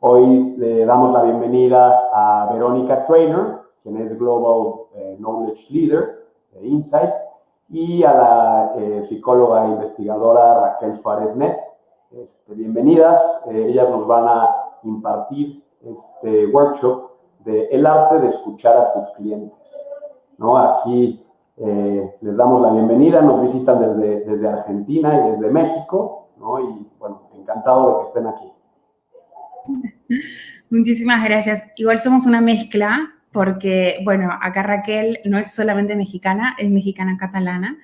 Hoy le damos la bienvenida a Verónica Traynor, quien es Global Knowledge Leader de Insights, y a la psicóloga e investigadora Raquel Suárez Net. Bienvenidas, ellas nos van a impartir este workshop de El arte de escuchar a tus clientes, ¿no? Aquí les damos la bienvenida, nos visitan desde Argentina y desde México, ¿no? Y bueno, encantado de que estén aquí. Muchísimas gracias. Igual somos una mezcla porque, bueno, acá Raquel no es solamente mexicana, es mexicana catalana.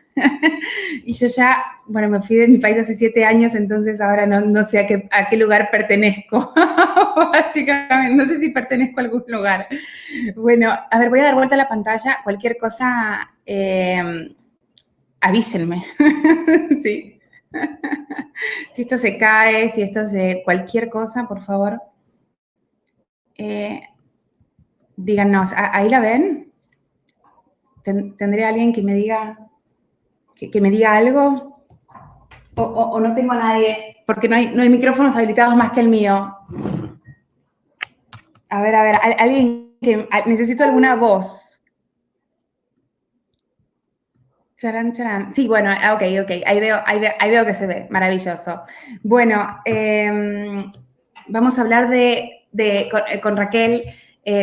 Y yo ya, bueno, me fui de mi país hace 7 años, entonces ahora no sé a qué lugar pertenezco. Básicamente, no sé si pertenezco a algún lugar. Bueno, a ver, voy a dar vuelta a la pantalla. Cualquier cosa, avísenme. ¿Sí? Si esto se cae, si esto se... cualquier cosa, por favor. Díganos, ¿ahí la ven? ¿Tendré alguien que me diga que me diga algo? ¿O no tengo a nadie? Porque no hay micrófonos habilitados más que el mío. A ver, alguien que... necesito alguna voz. Charán, charán. Sí, bueno, ok. Ahí veo que se ve. Maravilloso. Bueno, vamos a hablar con Raquel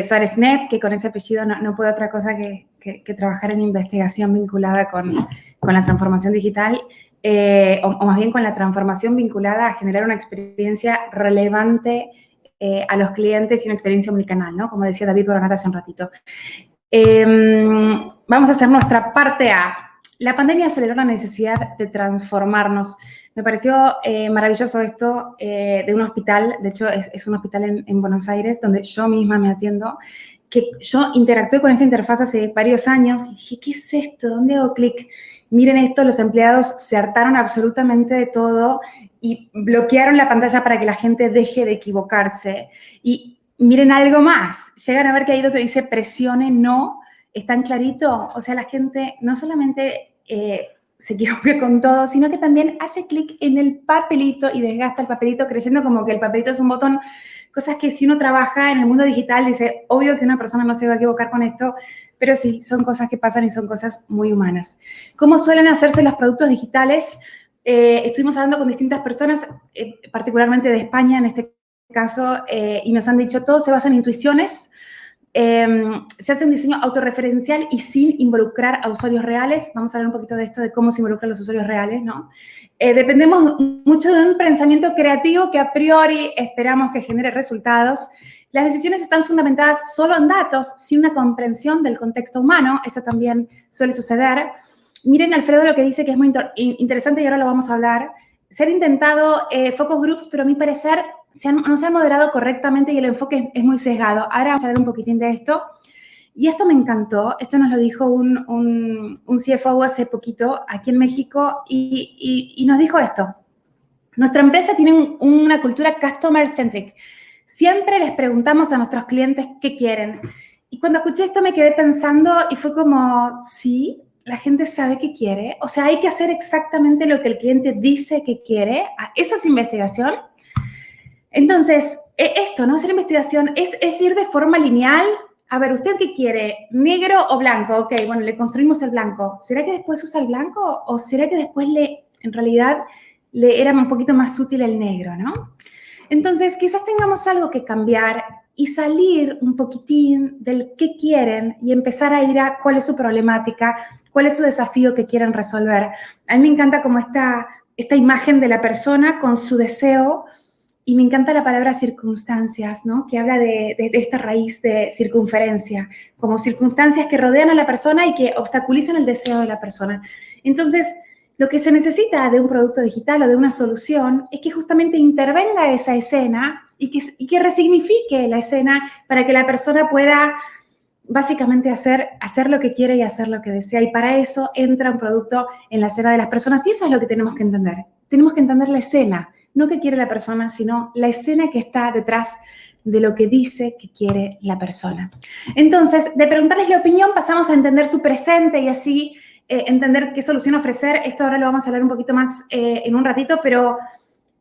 Suárez Net, que con ese apellido no puede otra cosa que trabajar en investigación vinculada con la transformación digital, o más bien con la transformación vinculada a generar una experiencia relevante a los clientes y una experiencia omnicanal, ¿no? Como decía David Boronat hace un ratito. Vamos a hacer nuestra parte A. La pandemia aceleró la necesidad de transformarnos. Me pareció maravilloso esto de un hospital, de hecho es un hospital en Buenos Aires, donde yo misma me atiendo, que yo interactué con esta interfaz hace varios años y dije, ¿qué es esto? ¿Dónde hago clic? Miren esto, los empleados se hartaron absolutamente de todo y bloquearon la pantalla para que la gente deje de equivocarse. Y miren algo más, llegan a ver que ahí donde dice presione no, es tan clarito, o sea, la gente no solamente se equivoca con todo, sino que también hace clic en el papelito y desgasta el papelito creyendo como que el papelito es un botón, cosas que si uno trabaja en el mundo digital dice, obvio que una persona no se va a equivocar con esto, pero sí, son cosas que pasan y son cosas muy humanas. ¿Cómo suelen hacerse los productos digitales? Estuvimos hablando con distintas personas, particularmente de España en este caso, y nos han dicho, todo se basa en intuiciones. Se hace un diseño autorreferencial y sin involucrar a usuarios reales. Vamos a hablar un poquito de esto, de cómo se involucran los usuarios reales, ¿no? Dependemos mucho de un pensamiento creativo que a priori esperamos que genere resultados. Las decisiones están fundamentadas solo en datos, sin una comprensión del contexto humano. Esto también suele suceder. Miren, Alfredo, lo que dice que es muy interesante y ahora lo vamos a hablar. Se han intentado focus groups, pero a mi parecer no se han moderado correctamente y el enfoque es muy sesgado. Ahora vamos a hablar un poquitín de esto. Y esto me encantó. Esto nos lo dijo un CFO hace poquito aquí en México y nos dijo esto. Nuestra empresa tiene una cultura customer-centric. Siempre les preguntamos a nuestros clientes qué quieren. Y cuando escuché esto me quedé pensando y fue como, sí, la gente sabe qué quiere. O sea, hay que hacer exactamente lo que el cliente dice que quiere. Eso es investigación. Entonces, esto, ¿no? Hacer investigación es ir de forma lineal. A ver, ¿usted qué quiere? ¿Negro o blanco? Ok, bueno, le construimos el blanco. ¿Será que después usa el blanco? ¿O será que después en realidad, le era un poquito más útil el negro, ¿no? Entonces, quizás tengamos algo que cambiar y salir un poquitín del qué quieren y empezar a ir a cuál es su problemática, cuál es su desafío que quieren resolver. A mí me encanta como esta imagen de la persona con su deseo. Y me encanta la palabra circunstancias, ¿no? Que habla de esta raíz de circunferencia, como circunstancias que rodean a la persona y que obstaculizan el deseo de la persona. Entonces, lo que se necesita de un producto digital o de una solución es que justamente intervenga esa escena y que resignifique la escena para que la persona pueda básicamente hacer lo que quiere y hacer lo que desea. Y para eso entra un producto en la escena de las personas. Y eso es lo que tenemos que entender. Tenemos que entender la escena. No qué quiere la persona, sino la escena que está detrás de lo que dice que quiere la persona. Entonces, de preguntarles la opinión, pasamos a entender su presente y así entender qué solución ofrecer. Esto ahora lo vamos a hablar un poquito más en un ratito, pero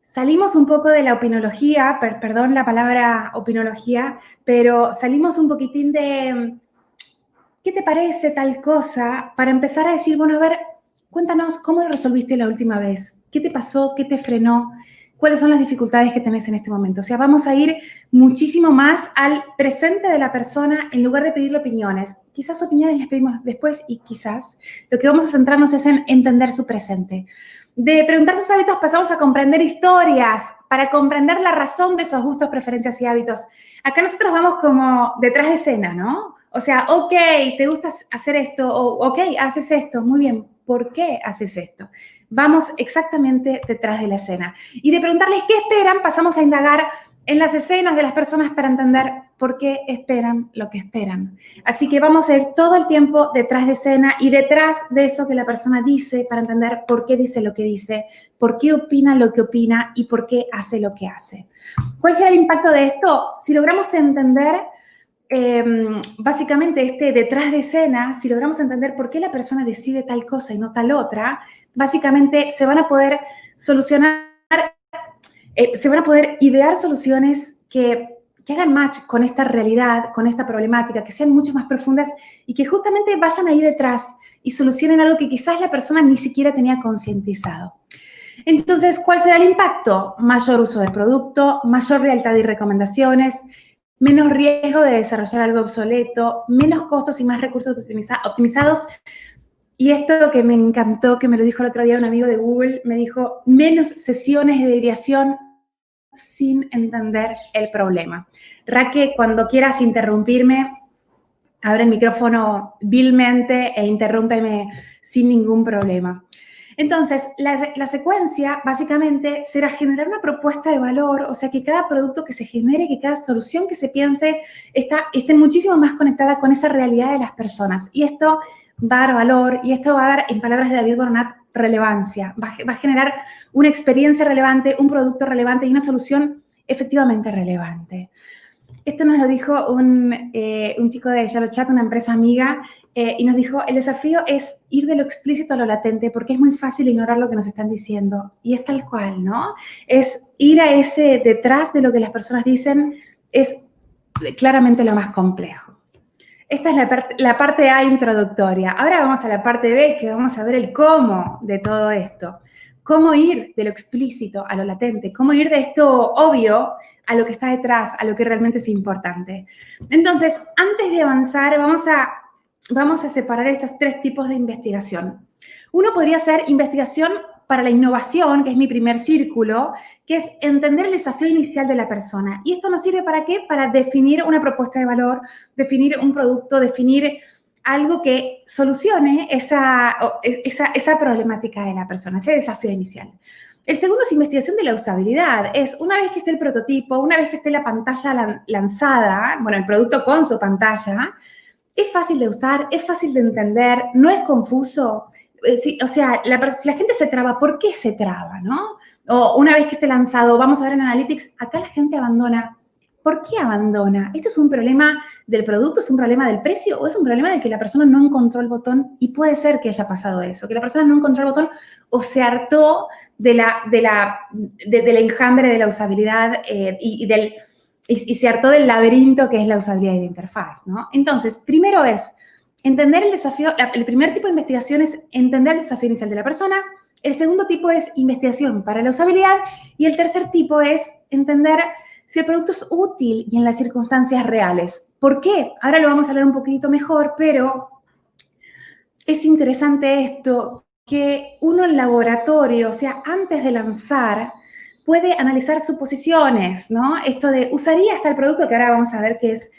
salimos un poco de la opinología, perdón la palabra opinología, pero salimos un poquitín de ¿qué te parece tal cosa? Para empezar a decir, bueno, a ver, cuéntanos cómo lo resolviste la última vez, qué te pasó, qué te frenó, cuáles son las dificultades que tenés en este momento. O sea, vamos a ir muchísimo más al presente de la persona en lugar de pedirle opiniones. Quizás opiniones les pedimos después y quizás lo que vamos a centrarnos es en entender su presente. De preguntar sus hábitos pasamos a comprender historias, para comprender la razón de esos gustos, preferencias y hábitos. Acá nosotros vamos como detrás de escena, ¿no? O sea, ok, te gusta hacer esto, o ok, haces esto, muy bien, ¿por qué haces esto? Vamos exactamente detrás de la escena. Y de preguntarles qué esperan, pasamos a indagar en las escenas de las personas para entender por qué esperan lo que esperan. Así que vamos a ir todo el tiempo detrás de escena y detrás de eso que la persona dice para entender por qué dice lo que dice, por qué opina lo que opina y por qué hace lo que hace. ¿Cuál será el impacto de esto? Si logramos entender básicamente detrás de escena, si logramos entender por qué la persona decide tal cosa y no tal otra, básicamente se van a poder solucionar, se van a poder idear soluciones que hagan match con esta realidad, con esta problemática, que sean mucho más profundas y que justamente vayan ahí detrás y solucionen algo que quizás la persona ni siquiera tenía concientizado. Entonces, ¿cuál será el impacto? Mayor uso del producto, mayor lealtad y recomendaciones, menos riesgo de desarrollar algo obsoleto, menos costos y más recursos optimizados. Y esto que me encantó, que me lo dijo el otro día un amigo de Google, me dijo, menos sesiones de ideación sin entender el problema. Raque, cuando quieras interrumpirme, abre el micrófono vilmente e interrúmpeme sin ningún problema. Entonces, la secuencia básicamente será generar una propuesta de valor, o sea, que cada producto que se genere, que cada solución que se piense esté muchísimo más conectada con esa realidad de las personas. Y esto va a dar valor y esto va a dar, en palabras de David Bornat, relevancia. Va a generar una experiencia relevante, un producto relevante y una solución efectivamente relevante. Esto nos lo dijo un chico de YellowChat, una empresa amiga, y nos dijo, el desafío es ir de lo explícito a lo latente, porque es muy fácil ignorar lo que nos están diciendo. Y es tal cual, ¿no? Es ir a ese detrás de lo que las personas dicen, es claramente lo más complejo. Esta es la parte A introductoria. Ahora vamos a la parte B, que vamos a ver el cómo de todo esto. Cómo ir de lo explícito a lo latente, cómo ir de esto obvio a lo que está detrás, a lo que realmente es importante. Entonces, antes de avanzar, vamos a separar estos tres tipos de investigación. Uno podría ser investigación para la innovación, que es mi primer círculo, que es entender el desafío inicial de la persona. ¿Y esto nos sirve para qué? Para definir una propuesta de valor, definir un producto, definir algo que solucione esa problemática de la persona, ese desafío inicial. El segundo es investigación de la usabilidad. Es una vez que esté el prototipo, una vez que esté la pantalla lanzada, bueno, el producto con su pantalla, es fácil de usar, es fácil de entender, no es confuso. Sí, o sea, si la gente se traba, ¿por qué se traba, no? O una vez que esté lanzado, vamos a ver en Analytics, acá la gente abandona. ¿Por qué abandona? ¿Esto es un problema del producto, es un problema del precio o es un problema de que la persona no encontró el botón? Y puede ser que haya pasado eso, que la persona no encontró el botón o se hartó del enjambre de la usabilidad y se hartó del laberinto que es la usabilidad de la interfaz, ¿no? Entonces, primero es entender el desafío. El primer tipo de investigación es entender el desafío inicial de la persona. El segundo tipo es investigación para la usabilidad. Y el tercer tipo es entender si el producto es útil y en las circunstancias reales. ¿Por qué? Ahora lo vamos a hablar un poquito mejor, pero es interesante esto, que uno en laboratorio, o sea, antes de lanzar, puede analizar suposiciones, ¿no? Esto de, ¿usaría hasta el producto? Que ahora vamos a ver que es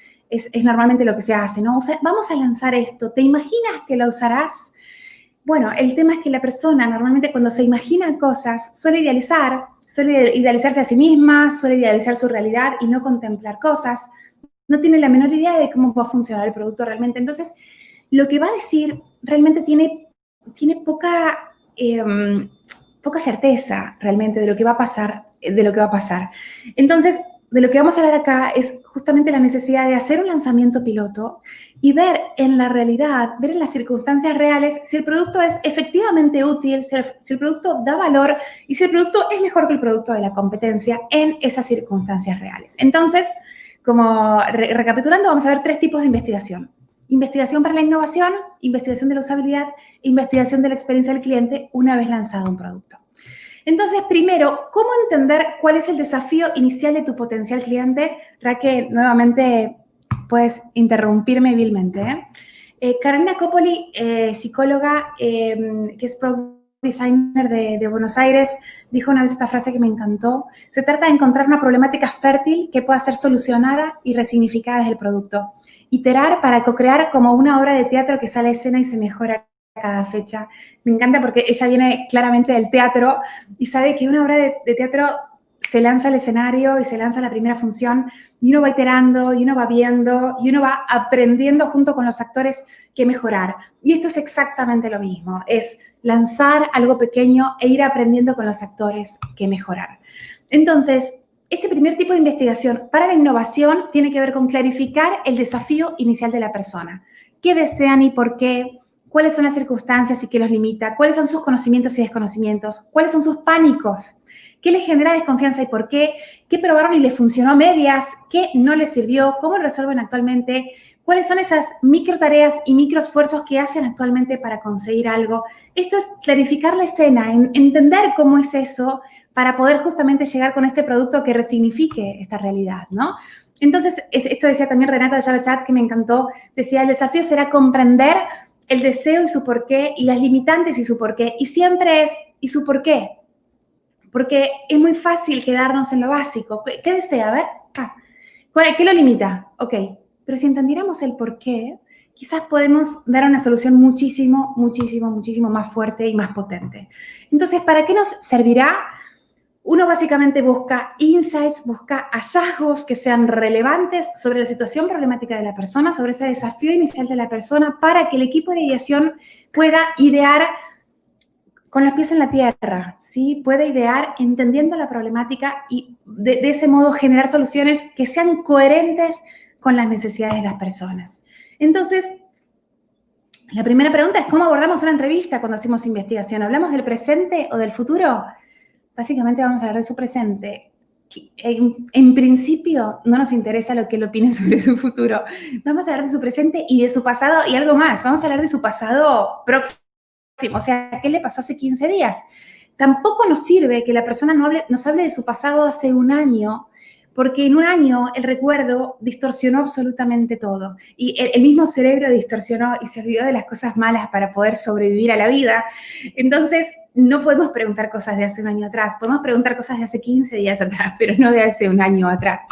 normalmente lo que se hace, ¿no? O sea, vamos a lanzar esto, ¿te imaginas que lo usarás? Bueno, el tema es que la persona normalmente cuando se imagina cosas suele idealizarse a sí misma, suele idealizar su realidad y no contemplar cosas. No tiene la menor idea de cómo va a funcionar el producto realmente. Entonces, lo que va a decir realmente tiene poca certeza realmente de lo que va a pasar. Entonces, de lo que vamos a hablar acá es justamente la necesidad de hacer un lanzamiento piloto y ver en la realidad, ver en las circunstancias reales si el producto es efectivamente útil, si el producto da valor y si el producto es mejor que el producto de la competencia en esas circunstancias reales. Entonces, como recapitulando, vamos a ver 3 tipos de investigación. Investigación para la innovación, investigación de la usabilidad, investigación de la experiencia del cliente una vez lanzado un producto. Entonces, primero, ¿cómo entender cuál es el desafío inicial de tu potencial cliente? Raquel, nuevamente puedes interrumpirme vilmente. Carolina Copoli, psicóloga, que es product designer de Buenos Aires, dijo una vez esta frase que me encantó. Se trata de encontrar una problemática fértil que pueda ser solucionada y resignificada desde el producto. Iterar para co-crear como una obra de teatro que sale a escena y se mejora cada fecha. Me encanta porque ella viene claramente del teatro y sabe que una obra de teatro se lanza al escenario y se lanza la primera función y uno va iterando y uno va viendo y uno va aprendiendo junto con los actores qué mejorar. Y esto es exactamente lo mismo, es lanzar algo pequeño e ir aprendiendo con los actores qué mejorar. Entonces, este primer tipo de investigación para la innovación tiene que ver con clarificar el desafío inicial de la persona. ¿Qué desean y por qué? ¿Cuáles son las circunstancias y qué los limita? ¿Cuáles son sus conocimientos y desconocimientos? ¿Cuáles son sus pánicos? ¿Qué les genera desconfianza y por qué? ¿Qué probaron y les funcionó a medias? ¿Qué no les sirvió? ¿Cómo lo resuelven actualmente? ¿Cuáles son esas micro tareas y micro esfuerzos que hacen actualmente para conseguir algo? Esto es clarificar la escena, entender cómo es eso para poder justamente llegar con este producto que resignifique esta realidad, ¿no? Entonces, esto decía también Renata de Llave que me encantó, decía, el desafío será comprender el deseo y su porqué, y las limitantes y su porqué, y siempre es, ¿y su porqué? Porque es muy fácil quedarnos en lo básico. ¿Qué desea? A ver, ¿qué lo limita? Ok, pero si entendiéramos el porqué, quizás podemos dar una solución muchísimo, muchísimo, muchísimo más fuerte y más potente. Entonces, ¿para qué nos servirá? Uno básicamente busca insights, busca hallazgos que sean relevantes sobre la situación problemática de la persona, sobre ese desafío inicial de la persona, para que el equipo de ideación pueda idear con los pies en la tierra, ¿sí? Puede idear entendiendo la problemática y de ese modo generar soluciones que sean coherentes con las necesidades de las personas. Entonces, la primera pregunta es, ¿cómo abordamos una entrevista cuando hacemos investigación? ¿Hablamos del presente o del futuro? Básicamente vamos a hablar de su presente. En principio no nos interesa lo que él opine sobre su futuro. Vamos a hablar de su presente y de su pasado y algo más. Vamos a hablar de su pasado próximo. O sea, ¿qué le pasó hace 15 días? Tampoco nos sirve que la persona nos hable de su pasado hace un año, porque en un año el recuerdo distorsionó absolutamente todo. Y el mismo cerebro distorsionó y se olvidó de las cosas malas para poder sobrevivir a la vida. Entonces, no podemos preguntar cosas de hace un año atrás. Podemos preguntar cosas de hace 15 días atrás, pero no de hace un año atrás.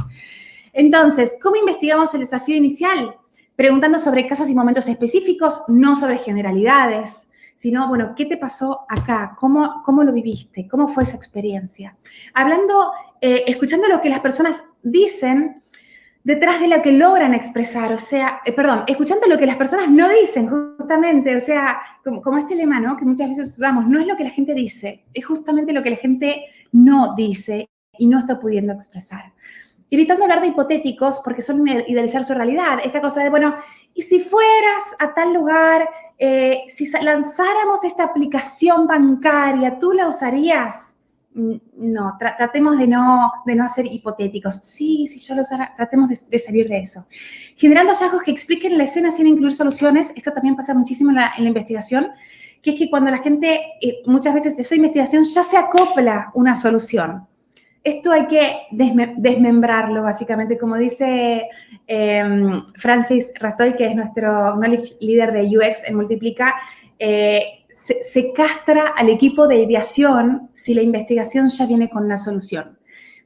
Entonces, ¿cómo investigamos el desafío inicial? Preguntando sobre casos y momentos específicos, no sobre generalidades, sino, bueno, ¿qué te pasó acá? ¿Cómo lo viviste? ¿Cómo fue esa experiencia? Hablando, escuchando lo que las personas dicen detrás de lo que logran expresar, o sea, escuchando lo que las personas no dicen, justamente, o sea, como este lema, ¿no? Que muchas veces usamos, no es lo que la gente dice, es justamente lo que la gente no dice y no está pudiendo expresar. Evitando hablar de hipotéticos, porque son idealizar su realidad. Esta cosa de, bueno, ¿y si fueras a tal lugar, si lanzáramos esta aplicación bancaria, ¿tú la usarías? No, tratemos de no ser hipotéticos. Sí, si yo lo usara, tratemos de salir de eso. Generando hallazgos que expliquen la escena sin incluir soluciones. Esto también pasa muchísimo en la investigación, que es que cuando la gente, muchas veces esa investigación ya se acopla una solución. Esto hay que desmembrarlo, básicamente. Como dice Francis Rastoy, que es nuestro knowledge leader de UX en Multiplica, se castra al equipo de ideación si la investigación ya viene con una solución.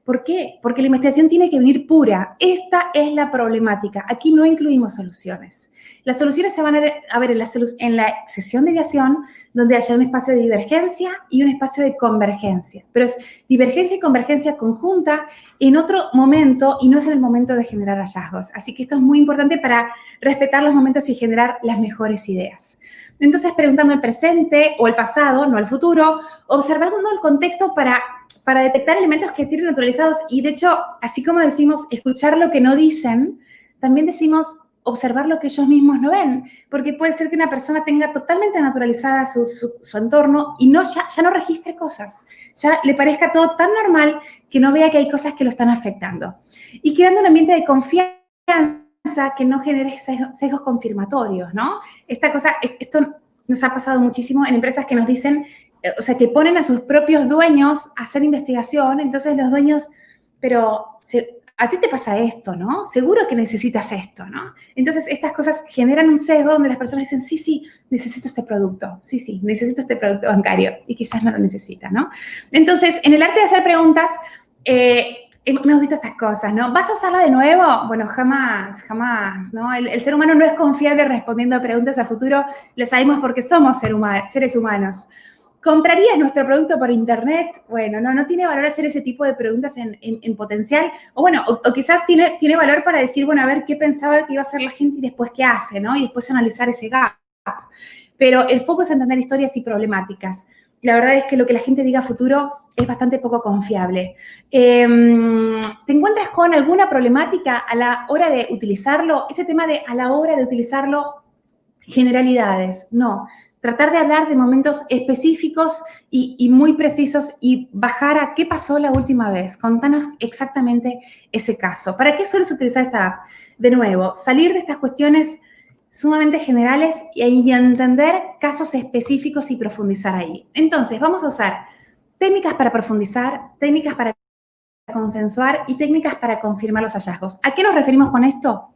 ¿Por qué? Porque la investigación tiene que venir pura. Esta es la problemática. Aquí no incluimos soluciones. Las soluciones se van a ver en la sesión de ideación, donde haya un espacio de divergencia y un espacio de convergencia. Pero es divergencia y convergencia conjunta en otro momento y no es en el momento de generar hallazgos. Así que esto es muy importante para respetar los momentos y generar las mejores ideas. Entonces, preguntando el presente o el pasado, no el futuro, observando el contexto para para detectar elementos que tienen naturalizados. Y de hecho, así como decimos escuchar lo que no dicen, también decimos observar lo que ellos mismos no ven, porque puede ser que una persona tenga totalmente naturalizada su entorno y ya no registre cosas, ya le parezca todo tan normal que no vea que hay cosas que lo están afectando. Y creando un ambiente de confianza que no genere sesgos confirmatorios, ¿no? Esto nos ha pasado muchísimo en empresas que nos dicen, o sea, que ponen a sus propios dueños a hacer investigación, entonces los dueños, pero a ti te pasa esto, ¿no? Seguro que necesitas esto, ¿no? Entonces, estas cosas generan un sesgo donde las personas dicen, sí, necesito este producto, sí, necesito este producto bancario, y quizás no lo necesita, ¿no? Entonces, en el arte de hacer preguntas, hemos visto estas cosas, ¿no? ¿Vas a usarla de nuevo? Bueno, jamás, ¿no? El ser humano no es confiable respondiendo a preguntas a futuro, lo sabemos porque somos seres humanos. ¿Comprarías nuestro producto por internet? Bueno, no tiene valor hacer ese tipo de preguntas en potencial. O bueno, o quizás tiene valor para decir, bueno, a ver qué pensaba que iba a hacer la gente y después qué hace, ¿no? Y después analizar ese gap. Pero el foco es entender historias y problemáticas. La verdad es que lo que la gente diga a futuro es bastante poco confiable. ¿Te encuentras con alguna problemática a la hora de utilizarlo? Este tema de a la hora de utilizarlo, generalidades, no. Tratar de hablar de momentos específicos y muy precisos y bajar a qué pasó la última vez. Contanos exactamente ese caso. ¿Para qué sueles utilizar esta app? De nuevo, salir de estas cuestiones sumamente generales y entender casos específicos y profundizar ahí. Entonces, vamos a usar técnicas para profundizar, técnicas para consensuar y técnicas para confirmar los hallazgos. ¿A qué nos referimos con esto?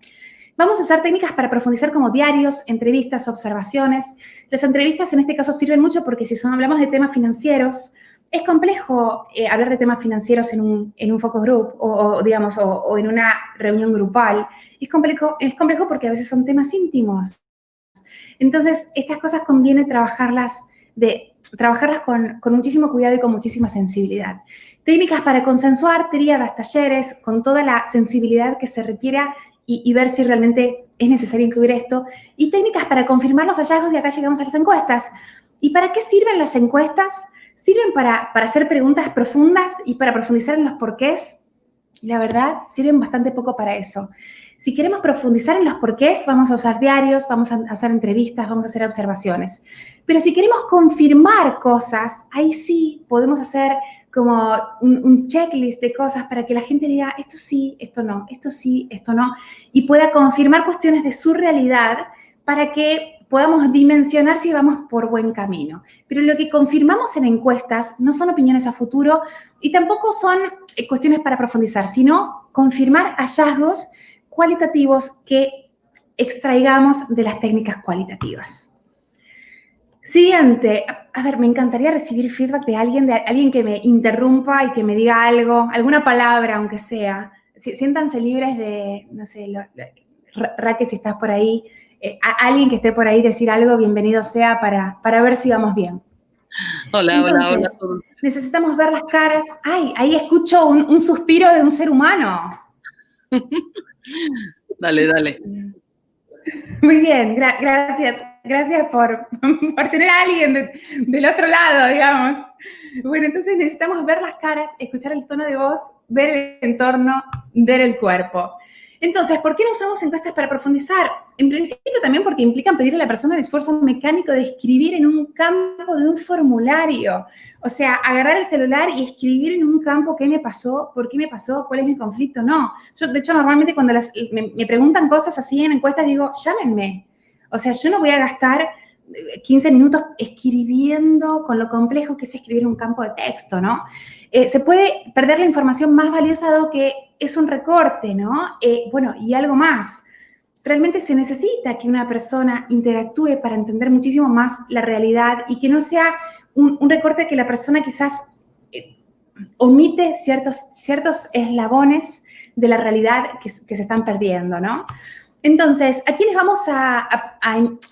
Vamos a usar técnicas para profundizar como diarios, entrevistas, observaciones. Las entrevistas en este caso sirven mucho porque si hablamos de temas financieros, es complejo hablar de temas financieros en un focus group o en una reunión grupal. Es complejo porque a veces son temas íntimos. Entonces, estas cosas conviene trabajarlas con muchísimo cuidado y con muchísima sensibilidad. Técnicas para consensuar, tríadas, talleres, con toda la sensibilidad que se requiera y ver si realmente es necesario incluir esto. Y técnicas para confirmar los hallazgos, y acá llegamos a las encuestas. ¿Y para qué sirven las encuestas? Sirven para hacer preguntas profundas y para profundizar en los porqués. La verdad, sirven bastante poco para eso. Si queremos profundizar en los porqués, vamos a usar diarios, vamos a hacer entrevistas, vamos a hacer observaciones. Pero si queremos confirmar cosas, ahí sí podemos hacer como un checklist de cosas para que la gente diga esto sí, esto no, esto sí, esto no, y pueda confirmar cuestiones de su realidad para que podamos dimensionar si vamos por buen camino. Pero lo que confirmamos en encuestas no son opiniones a futuro y tampoco son cuestiones para profundizar, sino confirmar hallazgos cualitativos que extraigamos de las técnicas cualitativas. Siguiente, a ver, me encantaría recibir feedback de alguien que me interrumpa y que me diga algo, alguna palabra, aunque sea. Siéntanse libres de, no sé, Raque, si estás por ahí, alguien que esté por ahí decir algo, bienvenido sea para ver si vamos bien. Hola. Necesitamos ver las caras. Ay, ahí escucho un suspiro de un ser humano. Dale. Muy bien, gracias. Gracias por tener a alguien del otro lado, digamos. Bueno, entonces necesitamos ver las caras, escuchar el tono de voz, ver el entorno, ver el cuerpo. Entonces, ¿por qué no usamos encuestas para profundizar? En principio también porque implican pedirle a la persona el esfuerzo mecánico de escribir en un campo de un formulario. O sea, agarrar el celular y escribir en un campo qué me pasó, por qué me pasó, cuál es mi conflicto. No. Yo, de hecho, normalmente cuando me preguntan cosas así en encuestas, digo, llámenme. O sea, yo no voy a gastar 15 minutos escribiendo con lo complejo que es escribir un campo de texto, ¿no? Se puede perder la información más valiosa dado que es un recorte, ¿no? Bueno, y algo más. Realmente se necesita que una persona interactúe para entender muchísimo más la realidad y que no sea un recorte que la persona quizás omite ciertos eslabones de la realidad que se están perdiendo, ¿no? Entonces, ¿a quiénes vamos a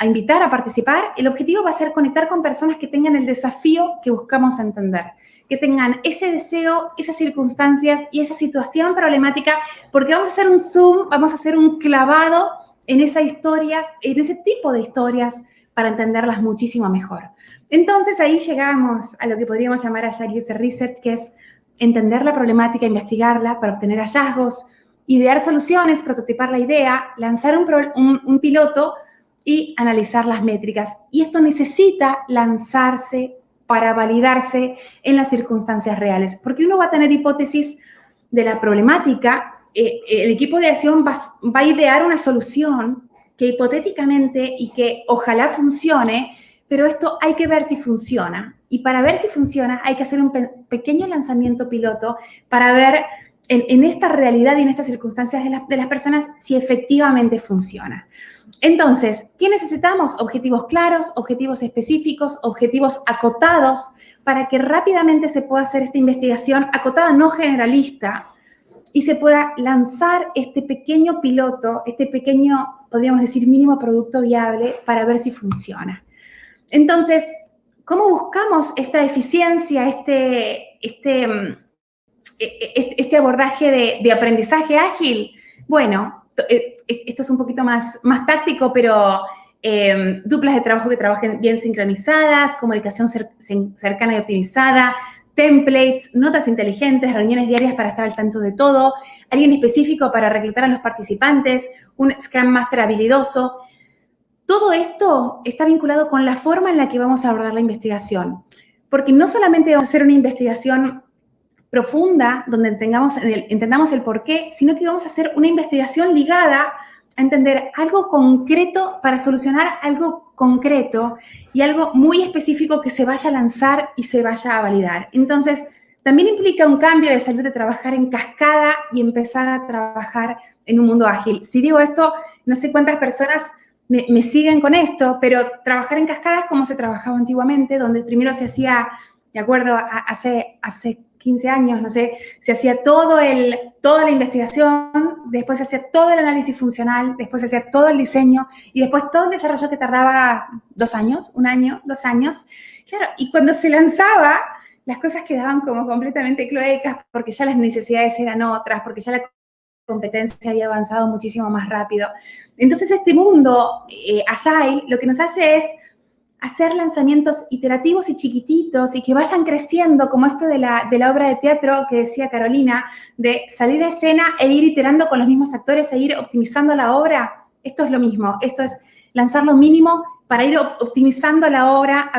invitar a participar? El objetivo va a ser conectar con personas que tengan el desafío que buscamos entender, que tengan ese deseo, esas circunstancias y esa situación problemática, porque vamos a hacer un zoom, vamos a hacer un clavado en esa historia, en ese tipo de historias para entenderlas muchísimo mejor. Entonces, ahí llegamos a lo que podríamos llamar allá user research, que es entender la problemática, investigarla para obtener hallazgos, idear soluciones, prototipar la idea, lanzar un piloto y analizar las métricas. Y esto necesita lanzarse para validarse en las circunstancias reales, porque uno va a tener hipótesis de la problemática, el equipo de acción va a idear una solución que hipotéticamente y que ojalá funcione, pero esto hay que ver si funciona. Y para ver si funciona hay que hacer un pequeño lanzamiento piloto para ver en esta realidad y en estas circunstancias de las personas si efectivamente funciona. Entonces, ¿qué necesitamos? Objetivos claros, objetivos específicos, objetivos acotados para que rápidamente se pueda hacer esta investigación acotada, no generalista, y se pueda lanzar este pequeño piloto, este pequeño, podríamos decir, mínimo producto viable para ver si funciona. Entonces, ¿cómo buscamos esta eficiencia, este abordaje de aprendizaje ágil? Bueno, esto es un poquito más táctico, pero duplas de trabajo que trabajen bien sincronizadas, comunicación cercana y optimizada, templates, notas inteligentes, reuniones diarias para estar al tanto de todo, alguien específico para reclutar a los participantes, un Scrum Master habilidoso. Todo esto está vinculado con la forma en la que vamos a abordar la investigación, porque no solamente vamos a hacer una investigación profunda, donde entendamos el porqué, sino que vamos a hacer una investigación ligada a entender algo concreto para solucionar algo concreto y algo muy específico que se vaya a lanzar y se vaya a validar. Entonces, también implica un cambio de salir de trabajar en cascada y empezar a trabajar en un mundo ágil. Si digo esto, no sé cuántas personas me siguen con esto, pero trabajar en cascada es como se trabajaba antiguamente, donde primero se hacía, me acuerdo, hace 15 años, no sé, se hacía toda la investigación, después se hacía todo el análisis funcional, después se hacía todo el diseño y después todo el desarrollo que tardaba 2 años, 1 año, 2 años. Claro, y cuando se lanzaba, las cosas quedaban como completamente cloacas porque ya las necesidades eran otras, porque ya la competencia había avanzado muchísimo más rápido. Entonces, este mundo Agile lo que nos hace es hacer lanzamientos iterativos y chiquititos y que vayan creciendo, como esto de la obra de teatro que decía Carolina, de salir a escena e ir iterando con los mismos actores e ir optimizando la obra. Esto es lo mismo, esto es lanzar lo mínimo para ir optimizando la obra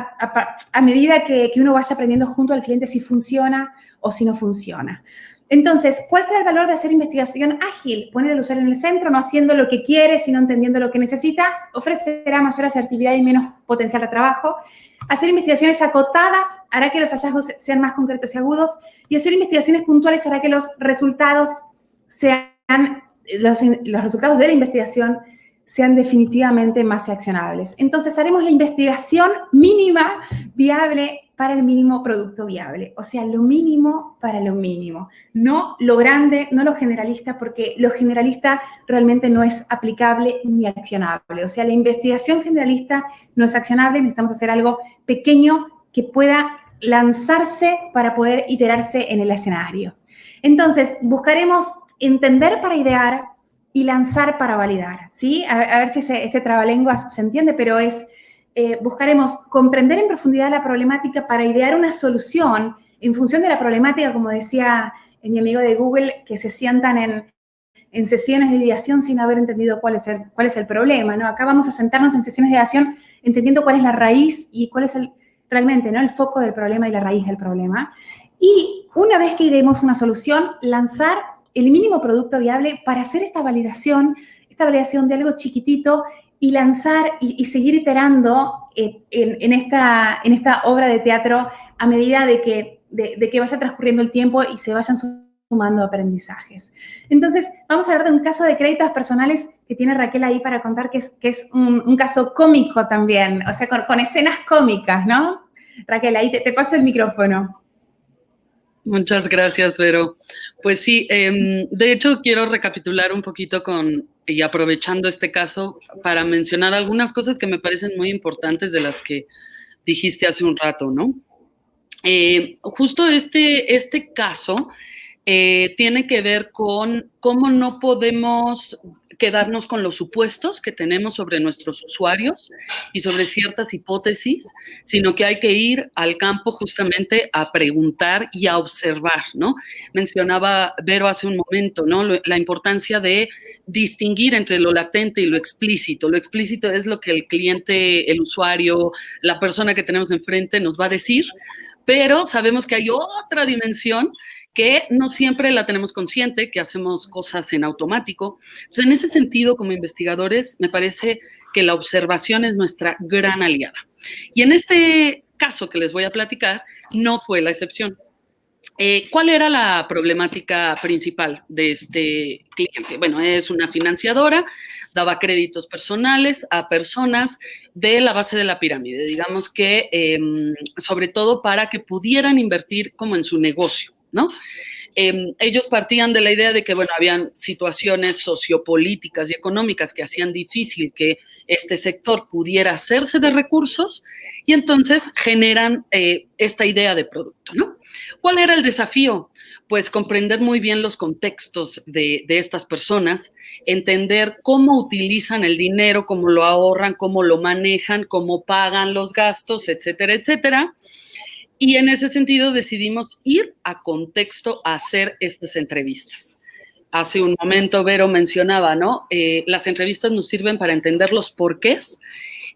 a medida que uno vaya aprendiendo junto al cliente si funciona o si no funciona. Entonces, ¿cuál será el valor de hacer investigación ágil? Poner al usuario en el centro, no haciendo lo que quiere, sino entendiendo lo que necesita, ofrecerá mayor asertividad y menos potencial de trabajo. Hacer investigaciones acotadas hará que los hallazgos sean más concretos y agudos, y hacer investigaciones puntuales hará que los resultados los resultados de la investigación sean definitivamente más accionables. Entonces, haremos la investigación mínima viable para el mínimo producto viable. O sea, lo mínimo para lo mínimo. No lo grande, no lo generalista, porque lo generalista realmente no es aplicable ni accionable. O sea, la investigación generalista no es accionable, necesitamos hacer algo pequeño que pueda lanzarse para poder iterarse en el escenario. Entonces, buscaremos entender para idear y lanzar para validar, ¿sí? A ver si este trabalenguas se entiende, pero es, buscaremos comprender en profundidad la problemática para idear una solución en función de la problemática, como decía mi amigo de Google, que se sientan en sesiones de ideación sin haber entendido cuál es el problema, ¿no? Acá vamos a sentarnos en sesiones de ideación entendiendo cuál es la raíz y cuál es realmente, ¿no?, el foco del problema y la raíz del problema. Y una vez que ideemos una solución, lanzar el mínimo producto viable para hacer esta validación de algo chiquitito y lanzar y seguir iterando en esta obra de teatro a medida de que vaya transcurriendo el tiempo y se vayan sumando aprendizajes. Entonces, vamos a hablar de un caso de créditos personales que tiene Raquel ahí para contar que es un caso cómico también, o sea, con escenas cómicas, ¿no? Raquel, ahí te paso el micrófono. Muchas gracias, Vero. Pues sí, de hecho quiero recapitular un poquito y aprovechando este caso para mencionar algunas cosas que me parecen muy importantes de las que dijiste hace un rato, ¿no? Justo este caso tiene que ver con cómo no podemos quedarnos con los supuestos que tenemos sobre nuestros usuarios y sobre ciertas hipótesis, sino que hay que ir al campo justamente a preguntar y a observar, ¿no? Mencionaba Vero hace un momento, ¿no? La importancia de distinguir entre lo latente y lo explícito. Lo explícito es lo que el cliente, el usuario, la persona que tenemos enfrente nos va a decir, pero sabemos que hay otra dimensión que no siempre la tenemos consciente, que hacemos cosas en automático. Entonces, en ese sentido, como investigadores, me parece que la observación es nuestra gran aliada. Y en este caso que les voy a platicar, no fue la excepción. ¿Cuál era la problemática principal de este cliente? Bueno, es una financiadora, daba créditos personales a personas de la base de la pirámide, digamos que sobre todo para que pudieran invertir como en su negocio, ¿no? Ellos partían de la idea de que, bueno, habían situaciones sociopolíticas y económicas que hacían difícil que este sector pudiera hacerse de recursos y entonces generan esta idea de producto, ¿no? ¿Cuál era el desafío? Pues comprender muy bien los contextos de estas personas, entender cómo utilizan el dinero, cómo lo ahorran, cómo lo manejan, cómo pagan los gastos, etcétera, etcétera. Y en ese sentido decidimos ir a contexto a hacer estas entrevistas. Hace un momento Vero mencionaba, ¿no? Las entrevistas nos sirven para entender los porqués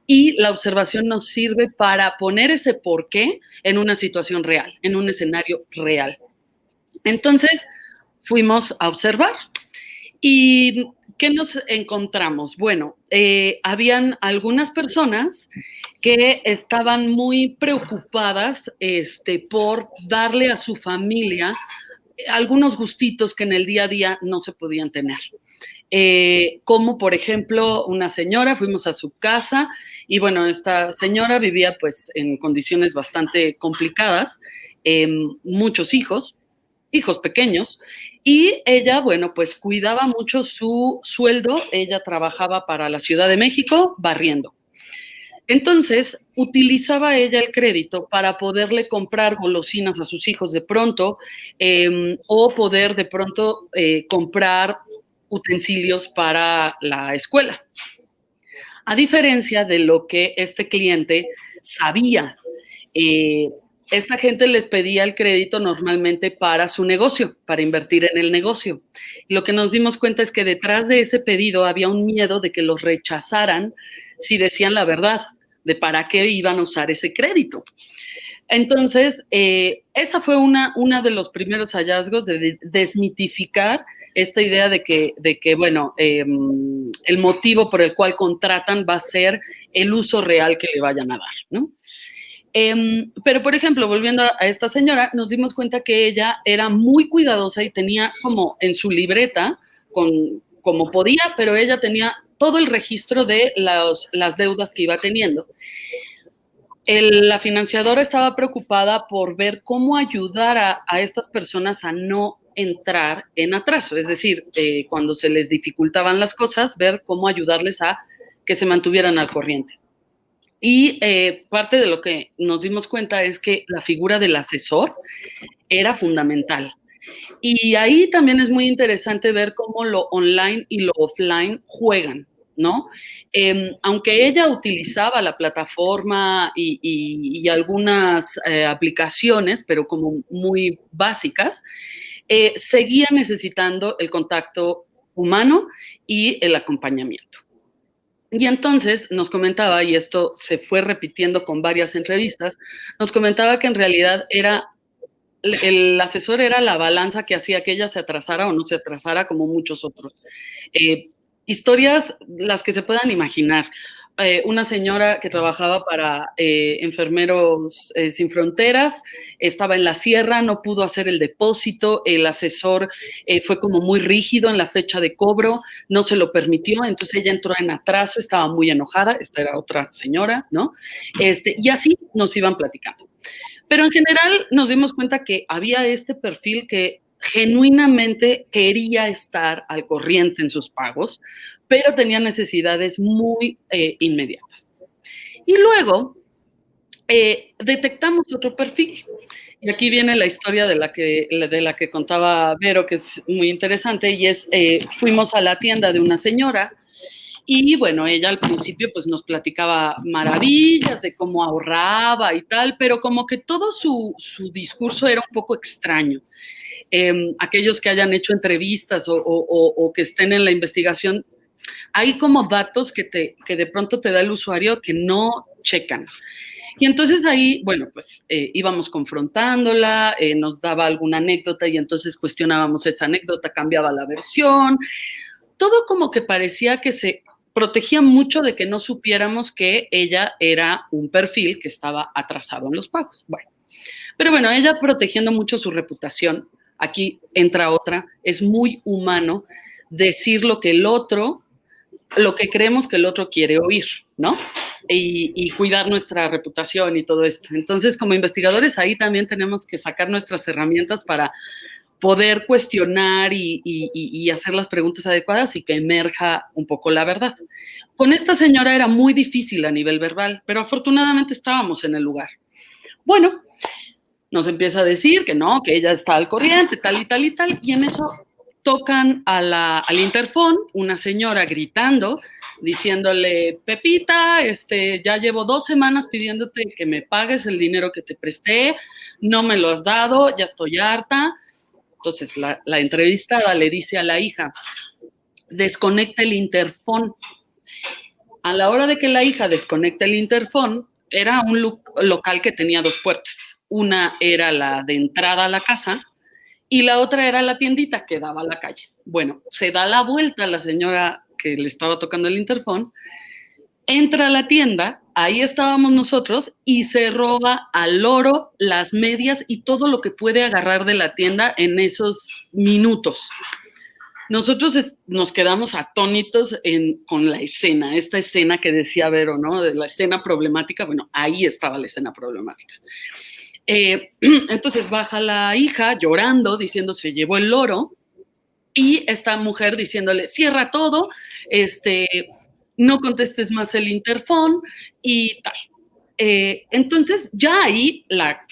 y la observación nos sirve para poner ese porqué en una situación real, en un escenario real. Entonces, fuimos a observar. ¿Y qué nos encontramos? Bueno, habían algunas personas que estaban muy preocupadas por darle a su familia algunos gustitos que en el día a día no se podían tener. Como por ejemplo una señora, fuimos a su casa y bueno, esta señora vivía pues en condiciones bastante complicadas, muchos hijos pequeños, y ella, bueno, pues cuidaba mucho su sueldo, ella trabajaba para la Ciudad de México barriendo. Entonces, utilizaba ella el crédito para poderle comprar golosinas a sus hijos de pronto, o poder de pronto comprar utensilios para la escuela. A diferencia de lo que este cliente sabía, esta gente les pedía el crédito normalmente para su negocio, para invertir en el negocio. Y lo que nos dimos cuenta es que detrás de ese pedido había un miedo de que los rechazaran si decían la verdad de para qué iban a usar ese crédito. Entonces, esa fue una de los primeros hallazgos de desmitificar esta idea de que bueno, el motivo por el cual contratan va a ser el uso real que le vayan a dar, ¿no? Pero, por ejemplo, volviendo a esta señora, nos dimos cuenta que ella era muy cuidadosa y tenía como en su libreta, como podía, pero ella tenía todo el registro de las deudas que iba teniendo. La financiadora estaba preocupada por ver cómo ayudar a estas personas a no entrar en atraso, es decir, cuando se les dificultaban las cosas, ver cómo ayudarles a que se mantuvieran al corriente. Y parte de lo que nos dimos cuenta es que la figura del asesor era fundamental. Y ahí también es muy interesante ver cómo lo online y lo offline juegan, ¿no? Aunque ella utilizaba la plataforma y algunas aplicaciones, pero como muy básicas, seguía necesitando el contacto humano y el acompañamiento. Y entonces nos comentaba, y esto se fue repitiendo con varias entrevistas, nos comentaba que en realidad el asesor era la balanza que hacía que ella se atrasara o no se atrasara como muchos otros. Historias las que se puedan imaginar. Una señora que trabajaba para Enfermeros Sin Fronteras, estaba en la sierra, no pudo hacer el depósito, el asesor fue como muy rígido en la fecha de cobro, no se lo permitió, entonces ella entró en atraso, estaba muy enojada, esta era otra señora, ¿no? Y así nos iban platicando. Pero en general nos dimos cuenta que había este perfil que genuinamente quería estar al corriente en sus pagos, pero tenía necesidades muy inmediatas. Y luego detectamos otro perfil. Y aquí viene la historia de la que contaba Vero, que es muy interesante, y es, fuimos a la tienda de una señora, y bueno, ella al principio pues nos platicaba maravillas de cómo ahorraba y tal, pero como que todo su discurso era un poco extraño. Aquellos que hayan hecho entrevistas o que estén en la investigación, hay como datos que de pronto te da el usuario que no checan. Y entonces ahí, bueno, pues íbamos confrontándola, nos daba alguna anécdota y entonces cuestionábamos esa anécdota, cambiaba la versión, todo como que parecía que se protegía mucho de que no supiéramos que ella era un perfil que estaba atrasado en los pagos. Bueno, pero bueno, ella protegiendo mucho su reputación, aquí entra otra, es muy humano decir lo que creemos que el otro quiere oír, ¿no? Y cuidar nuestra reputación y todo esto. Entonces, como investigadores, ahí también tenemos que sacar nuestras herramientas para poder cuestionar y hacer las preguntas adecuadas y que emerja un poco la verdad. Con esta señora era muy difícil a nivel verbal, pero afortunadamente estábamos en el lugar. Bueno, nos empieza a decir que no, que ella está al corriente, tal y tal y tal, y en eso tocan al interfón una señora gritando, diciéndole, Pepita, ya llevo 2 semanas pidiéndote que me pagues el dinero que te presté, no me lo has dado, ya estoy harta. Entonces la entrevistada le dice a la hija, desconecta el interfón. A la hora de que la hija desconecta el interfón, era un local que tenía 2 puertas. Una era la de entrada a la casa y la otra era la tiendita que daba a la calle. Bueno, se da la vuelta la señora que le estaba tocando el interfón, entra a la tienda, ahí estábamos nosotros, y se roba al loro las medias y todo lo que puede agarrar de la tienda en esos minutos. Nosotros nos quedamos atónitos con la escena, esta escena que decía Vero, ¿no? De la escena problemática, bueno, ahí estaba la escena problemática. Entonces baja la hija llorando, diciendo se llevó el loro, y esta mujer diciéndole, cierra todo, no contestes más el interfón y tal. Entonces ya ahí la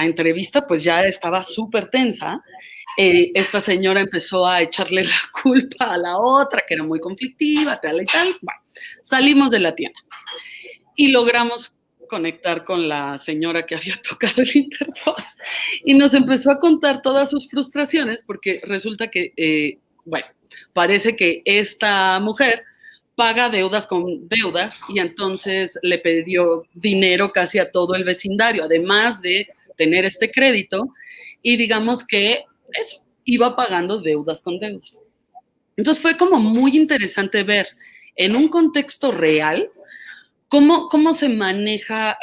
entrevista pues ya estaba súper tensa. Esta señora empezó a echarle la culpa a la otra, que era muy conflictiva, tal y tal. Bueno, salimos de la tienda y logramos conectar con la señora que había tocado el interfón y nos empezó a contar todas sus frustraciones porque resulta que, bueno, parece que esta mujer paga deudas con deudas y entonces le pidió dinero casi a todo el vecindario, además de tener este crédito, y digamos que eso, iba pagando deudas con deudas. Entonces fue como muy interesante ver en un contexto real cómo se maneja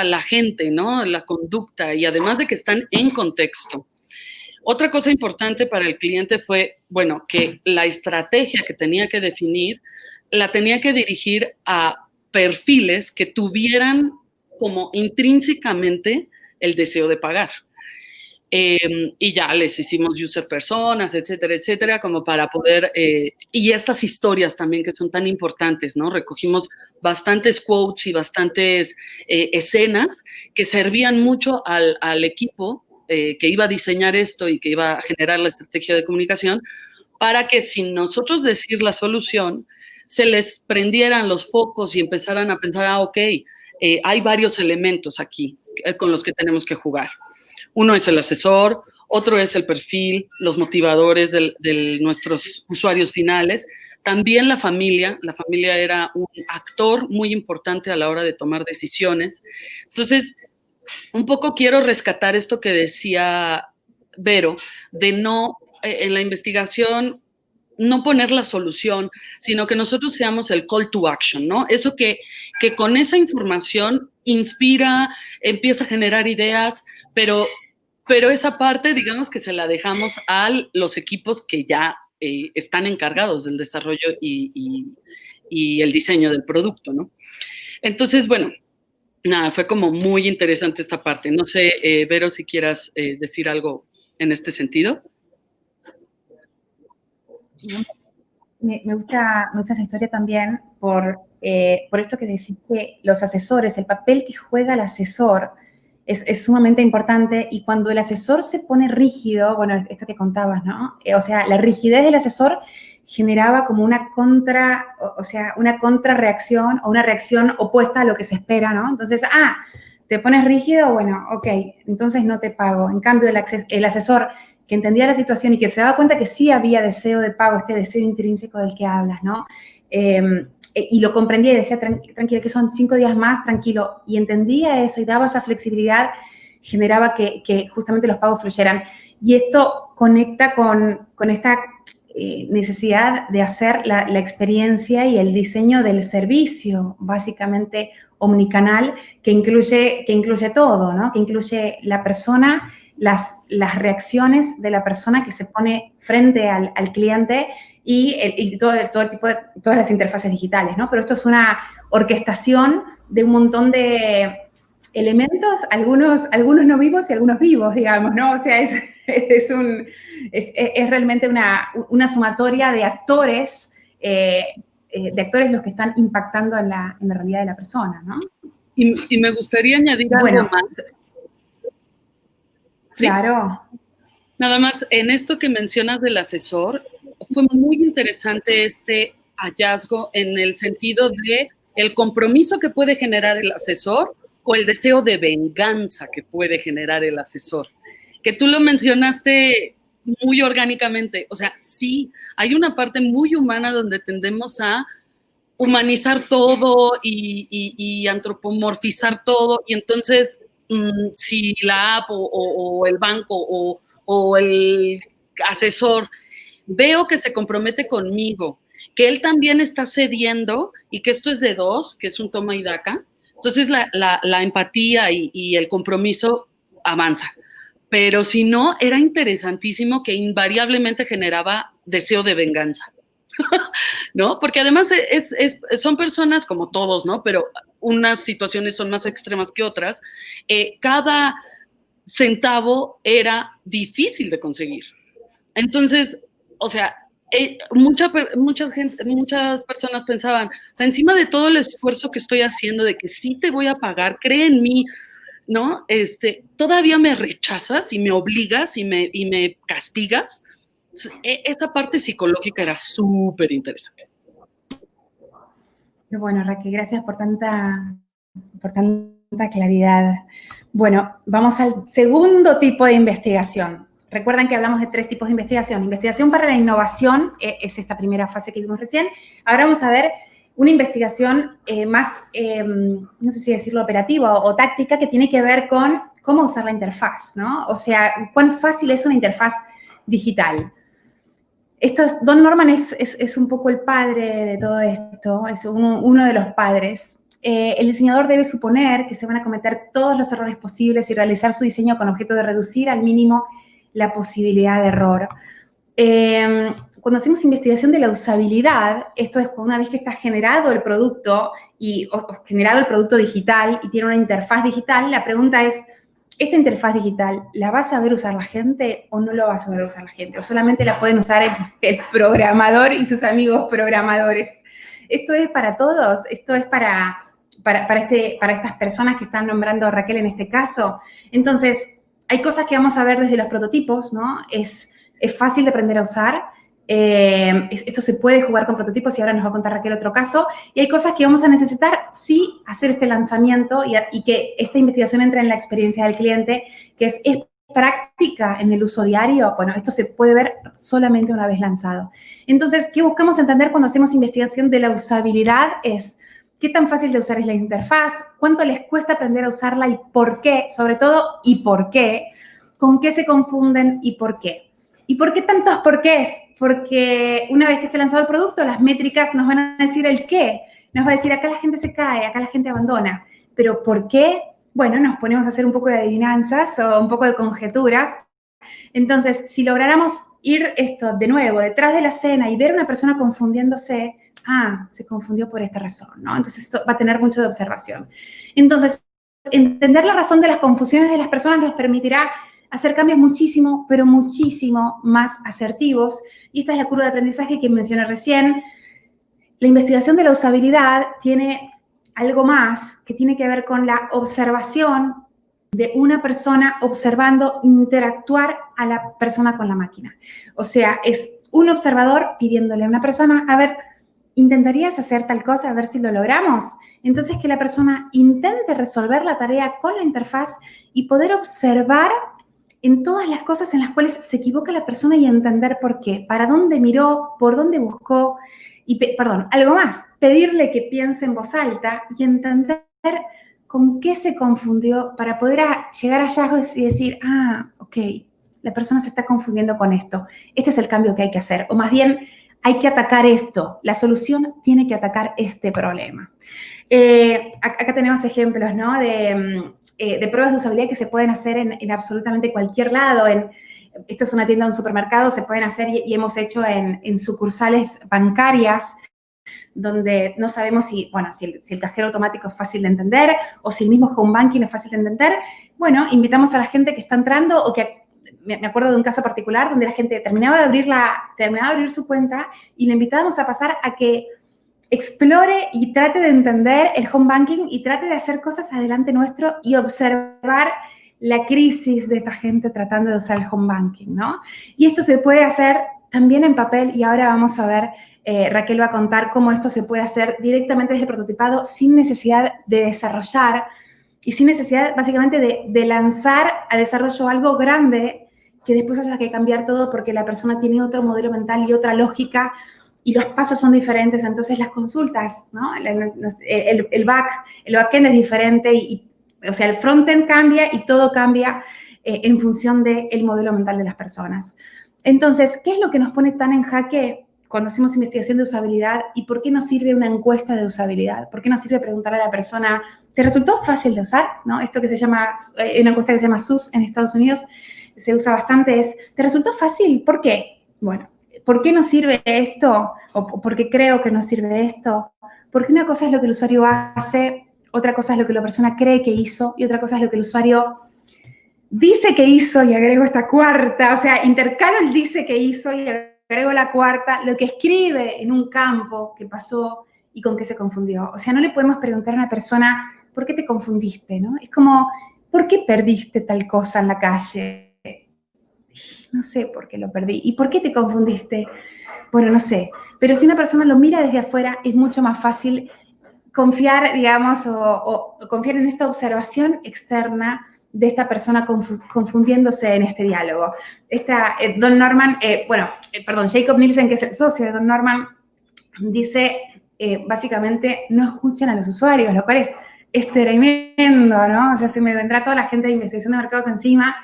la gente, ¿no? La conducta, y además de que están en contexto. Otra cosa importante para el cliente fue, bueno, que la estrategia que tenía que definir la tenía que dirigir a perfiles que tuvieran como intrínsecamente el deseo de pagar. Y ya les hicimos user personas, etcétera, etcétera, como para poder, y estas historias también que son tan importantes, ¿no? Recogimos bastantes quotes y bastantes escenas que servían mucho al equipo que iba a diseñar esto y que iba a generar la estrategia de comunicación, para que sin nosotros decir la solución, se les prendieran los focos y empezaran a pensar, ok, hay varios elementos aquí con los que tenemos que jugar. Uno es el asesor, otro es el perfil, los motivadores de nuestros usuarios finales. También la familia era un actor muy importante a la hora de tomar decisiones. Entonces, un poco quiero rescatar esto que decía Vero, de no, en la investigación, no poner la solución, sino que nosotros seamos el call to action, ¿no? Eso que con esa información inspira, empieza a generar ideas, pero esa parte, digamos que se la dejamos a los equipos que ya están encargados del desarrollo y el diseño del producto, ¿no? Entonces, bueno, nada, fue como muy interesante esta parte. No sé, Vero, si quieras decir algo en este sentido. Me gusta esa historia también por esto que decís que los asesores, el papel que juega el asesor es sumamente importante, y cuando el asesor se pone rígido, bueno, esto que contabas, ¿no? O sea, la rigidez del asesor generaba como una una contrarreacción o una reacción opuesta a lo que se espera, ¿no? Entonces, te pones rígido, bueno, ok, entonces no te pago. En cambio, el asesor que entendía la situación y que se daba cuenta que sí había deseo de pago, este deseo intrínseco del que hablas, ¿no? Y lo comprendía y decía, tranquilo, que son 5 días más, tranquilo, y entendía eso y daba esa flexibilidad, generaba que justamente los pagos fluyeran. Y esto conecta con esta necesidad de hacer la experiencia y el diseño del servicio, básicamente omnicanal, que incluye todo, ¿no? Que incluye la persona, las reacciones de la persona que se pone frente al cliente y todo el tipo de, todas las interfaces digitales, ¿no? Pero esto es una orquestación de un montón de elementos, algunos no vivos y algunos vivos, digamos, ¿no? O sea, es realmente una sumatoria de actores los que están impactando en la realidad de la persona, ¿no? Y me gustaría añadir algo más. ¿Sí? Claro. Nada más, en esto que mencionas del asesor, fue muy interesante este hallazgo en el sentido de el compromiso que puede generar el asesor o el deseo de venganza que puede generar el asesor. Que tú lo mencionaste muy orgánicamente. O sea, sí, hay una parte muy humana donde tendemos a humanizar todo y antropomorfizar todo, y entonces si la app o el banco o el asesor veo que se compromete conmigo, que él también está cediendo y que esto es de dos, que es un toma y daca, entonces la empatía y el compromiso avanza. Pero si no, era interesantísimo que invariablemente generaba deseo de venganza. ¿No? Porque además son personas como todos, ¿no? Pero unas situaciones son más extremas que otras. Cada centavo era difícil de conseguir. Entonces, o sea, muchas personas pensaban, o sea, encima de todo el esfuerzo que estoy haciendo, de que sí te voy a pagar, cree en mí, ¿no? Todavía me rechazas y me obligas y me castigas. Esta parte psicológica era súper interesante. Bueno, Raquel, gracias por tanta claridad. Bueno, vamos al segundo tipo de investigación. Recuerdan que hablamos de 3 tipos de investigación. Investigación para la innovación, es esta primera fase que vimos recién. Ahora vamos a ver una investigación más, no sé si decirlo operativa o táctica, que tiene que ver con cómo usar la interfaz, ¿no? O sea, cuán fácil es una interfaz digital. Don Norman es un poco el padre de todo esto, es uno de los padres. El diseñador debe suponer que se van a cometer todos los errores posibles y realizar su diseño con objeto de reducir al mínimo la posibilidad de error. Cuando hacemos investigación de la usabilidad, esto es una vez que está generado el producto o generado el producto digital y tiene una interfaz digital, la pregunta es, ¿esta interfaz digital la va a saber usar la gente o no la va a saber usar la gente? ¿O solamente la pueden usar el programador y sus amigos programadores? Esto es para todos, esto es para estas personas que están nombrando Raquel en este caso. Entonces, hay cosas que vamos a ver desde los prototipos, ¿no? Es fácil de aprender a usar. Esto se puede jugar con prototipos y ahora nos va a contar Raquel otro caso. Y hay cosas que vamos a necesitar, sí, hacer este lanzamiento y que esta investigación entre en la experiencia del cliente, que es práctica en el uso diario. Bueno, esto se puede ver solamente una vez lanzado. Entonces, ¿qué buscamos entender cuando hacemos investigación de la usabilidad? Es qué tan fácil de usar es la interfaz, cuánto les cuesta aprender a usarla y por qué, sobre todo, y por qué, con qué se confunden y por qué. ¿Y por qué tantos porqués? Porque una vez que esté lanzado el producto, las métricas nos van a decir el qué. Nos va a decir, acá la gente se cae, acá la gente abandona. ¿Pero por qué? Bueno, nos ponemos a hacer un poco de adivinanzas o un poco de conjeturas. Entonces, si lográramos ir esto de nuevo detrás de la escena y ver a una persona confundiéndose, se confundió por esta razón, ¿no? Entonces, esto va a tener mucho de observación. Entonces, entender la razón de las confusiones de las personas nos permitirá hacer cambios muchísimo, pero muchísimo más asertivos. Y esta es la curva de aprendizaje que mencioné recién. La investigación de la usabilidad tiene algo más que tiene que ver con la observación de una persona observando interactuar a la persona con la máquina. O sea, es un observador pidiéndole a una persona, a ver, ¿intentarías hacer tal cosa? A ver si lo logramos. Entonces, que la persona intente resolver la tarea con la interfaz y poder observar en todas las cosas en las cuales se equivoca la persona y entender por qué, para dónde miró, por dónde buscó, y, algo más, pedirle que piense en voz alta y entender con qué se confundió para poder llegar a hallazgos y decir, ok, la persona se está confundiendo con esto. Este es el cambio que hay que hacer. O más bien, hay que atacar esto. La solución tiene que atacar este problema. Acá tenemos ejemplos, ¿no? De pruebas de usabilidad que se pueden hacer en absolutamente cualquier lado. Esto es una tienda de un supermercado, se pueden hacer y hemos hecho en sucursales bancarias, donde no sabemos si el cajero automático es fácil de entender o si el mismo home banking es fácil de entender. Bueno, invitamos a la gente que está entrando o que me acuerdo de un caso particular donde la gente terminaba de abrir su cuenta y le invitábamos a pasar a que explore y trate de entender el home banking y trate de hacer cosas adelante nuestro y observar la crisis de esta gente tratando de usar el home banking, ¿no? Y esto se puede hacer también en papel y ahora vamos a ver, Raquel va a contar cómo esto se puede hacer directamente desde el prototipado sin necesidad de desarrollar y sin necesidad básicamente de lanzar a desarrollo algo grande que después haya que cambiar todo porque la persona tiene otro modelo mental y otra lógica y los pasos son diferentes, entonces las consultas, ¿no? El backend es diferente o sea, el frontend cambia y todo cambia en función del modelo mental de las personas. Entonces, ¿qué es lo que nos pone tan en jaque cuando hacemos investigación de usabilidad y por qué nos sirve una encuesta de usabilidad? ¿Por qué nos sirve preguntarle a la persona, ¿te resultó fácil de usar? ¿No? Esto que se llama, una encuesta que se llama SUS en Estados Unidos, se usa bastante, ¿te resultó fácil? ¿Por qué? Bueno, ¿por qué nos sirve esto? ¿O por qué creo que nos sirve esto? Porque una cosa es lo que el usuario hace, otra cosa es lo que la persona cree que hizo y otra cosa es lo que el usuario dice que hizo y agrego esta cuarta, o sea, intercalo el dice que hizo y agrego la cuarta, lo que escribe en un campo que pasó y con qué se confundió. O sea, no le podemos preguntar a una persona, ¿por qué te confundiste? ¿No? Es como, ¿por qué perdiste tal cosa en la calle? No sé por qué lo perdí. ¿Y por qué te confundiste? Bueno, no sé. Pero si una persona lo mira desde afuera, es mucho más fácil confiar, digamos, o confiar en esta observación externa de esta persona confundiéndose en este diálogo. Don Norman, Jacob Nielsen, que es el socio de Don Norman, dice, básicamente, no escuchan a los usuarios, lo cual es tremendo, ¿no? O sea, se me vendrá toda la gente de investigación de mercados encima,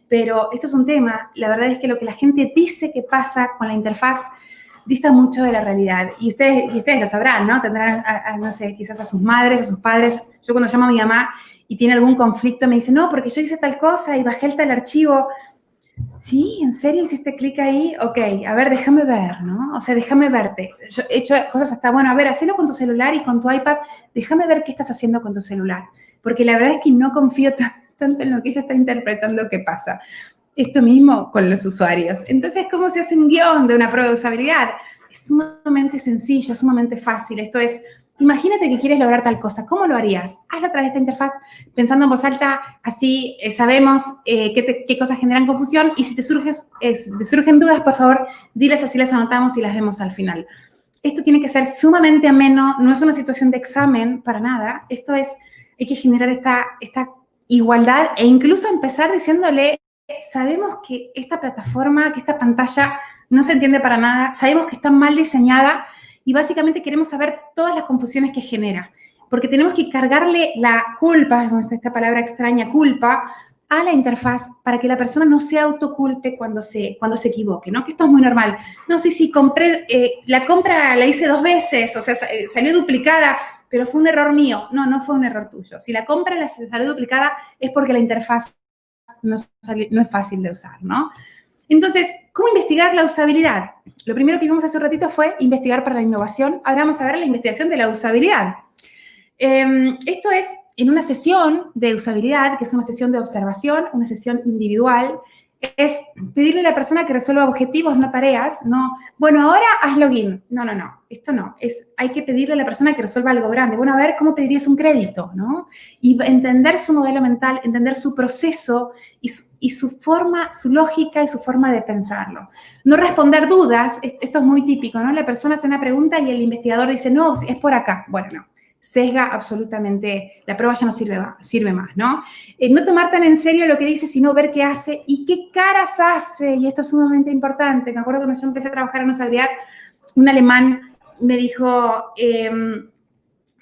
pero esto es un tema, la verdad es que lo que la gente dice que pasa con la interfaz dista mucho de la realidad. Y ustedes lo sabrán, ¿no? Tendrán, no sé, quizás a sus madres, a sus padres. Yo cuando llamo a mi mamá y tiene algún conflicto, me dice, no, porque yo hice tal cosa y bajé tal archivo. Sí, ¿en serio hiciste clic ahí? Ok, a ver, déjame ver, ¿no? O sea, déjame verte. Yo he hecho cosas hasta, bueno, a ver, hacelo con tu celular y con tu iPad. Déjame ver qué estás haciendo con tu celular. Porque la verdad es que no confío tanto en lo que ella está interpretando que pasa. Esto mismo con los usuarios. Entonces, ¿cómo se hace un guión de una prueba de usabilidad? Es sumamente sencillo, sumamente fácil. Esto es, imagínate que quieres lograr tal cosa. ¿Cómo lo harías? Hazlo a través de esta interfaz, pensando en voz alta, así sabemos qué cosas generan confusión y si te surgen dudas, por favor, diles así las anotamos y las vemos al final. Esto tiene que ser sumamente ameno, no es una situación de examen para nada. Esto es, hay que generar esta igualdad e incluso empezar diciéndole, sabemos que esta plataforma, que esta pantalla no se entiende para nada, sabemos que está mal diseñada y básicamente queremos saber todas las confusiones que genera, porque tenemos que cargarle la culpa, esta palabra extraña, culpa, a la interfaz para que la persona no se autoculpe cuando se equivoque, ¿no? Que esto es muy normal. No, sí, compré, la compra la hice 2 veces, o sea, salió duplicada, pero fue un error mío. No fue un error tuyo. Si la compra la salió duplicada es porque la interfaz no es fácil de usar, ¿no? Entonces, ¿cómo investigar la usabilidad? Lo primero que vimos hace un ratito fue investigar para la innovación. Ahora vamos a ver la investigación de la usabilidad. Esto es en una sesión de usabilidad, que es una sesión de observación, una sesión individual. es pedirle a la persona que resuelva objetivos, no tareas, no, bueno, ahora haz login. No, esto no. Hay que pedirle a la persona que resuelva algo grande. Bueno, a ver, ¿cómo pedirías un crédito, no? Y entender su modelo mental, entender su proceso y su forma, su lógica y su forma de pensarlo. No responder dudas, esto es muy típico, ¿no? La persona hace una pregunta y el investigador dice, no, es por acá. Bueno, no. Sesga absolutamente, la prueba ya no sirve más, ¿no? No tomar tan en serio lo que dice, sino ver qué hace y qué caras hace, y esto es sumamente importante. Me acuerdo cuando yo empecé a trabajar en usabilidad, un alemán me dijo,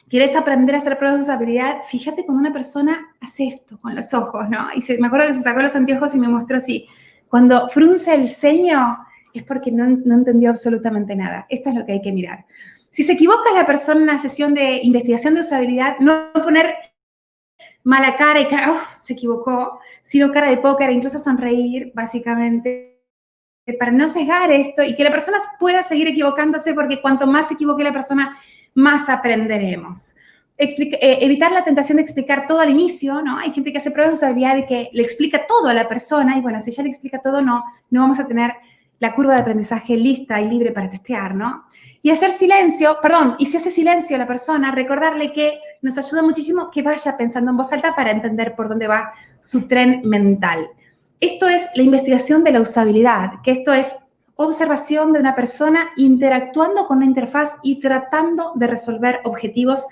¿quieres aprender a hacer pruebas de usabilidad? Fíjate cuando una persona hace esto con los ojos, ¿no? Y me acuerdo que se sacó los anteojos y me mostró así. Cuando frunce el ceño es porque no entendió absolutamente nada. Esto es lo que hay que mirar. Si se equivoca la persona en una sesión de investigación de usabilidad, no poner mala cara y cara, se equivocó, sino cara de póker, incluso sonreír, básicamente, para no sesgar esto y que la persona pueda seguir equivocándose, porque cuanto más se equivoque la persona, más aprenderemos. Evitar la tentación de explicar todo al inicio, ¿no? Hay gente que hace pruebas de usabilidad y que le explica todo a la persona, y bueno, si ya le explica todo, no vamos a tener la curva de aprendizaje lista y libre para testear, ¿no? Y hacer silencio, y si hace silencio a la persona, recordarle que nos ayuda muchísimo que vaya pensando en voz alta para entender por dónde va su tren mental. Esto es la investigación de la usabilidad, que esto es observación de una persona interactuando con una interfaz y tratando de resolver objetivos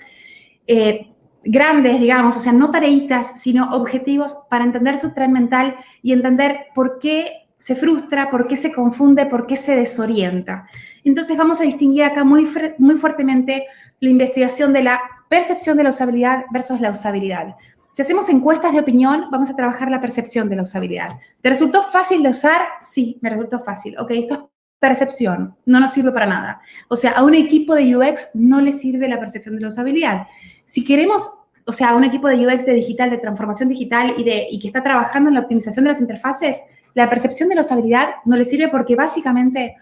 grandes, digamos, o sea, no tareitas, sino objetivos para entender su tren mental y entender por qué se frustra, por qué se confunde, por qué se desorienta. Entonces vamos a distinguir acá muy fuertemente la investigación de la percepción de la usabilidad versus la usabilidad. Si hacemos encuestas de opinión, vamos a trabajar la percepción de la usabilidad. ¿Te resultó fácil de usar? Sí, me resultó fácil. Ok, esto es percepción, no nos sirve para nada. O sea, a un equipo de UX no le sirve la percepción de la usabilidad. Si queremos, o sea, a un equipo de UX de digital, de transformación digital y que está trabajando en la optimización de las interfaces, la percepción de la usabilidad no le sirve porque básicamente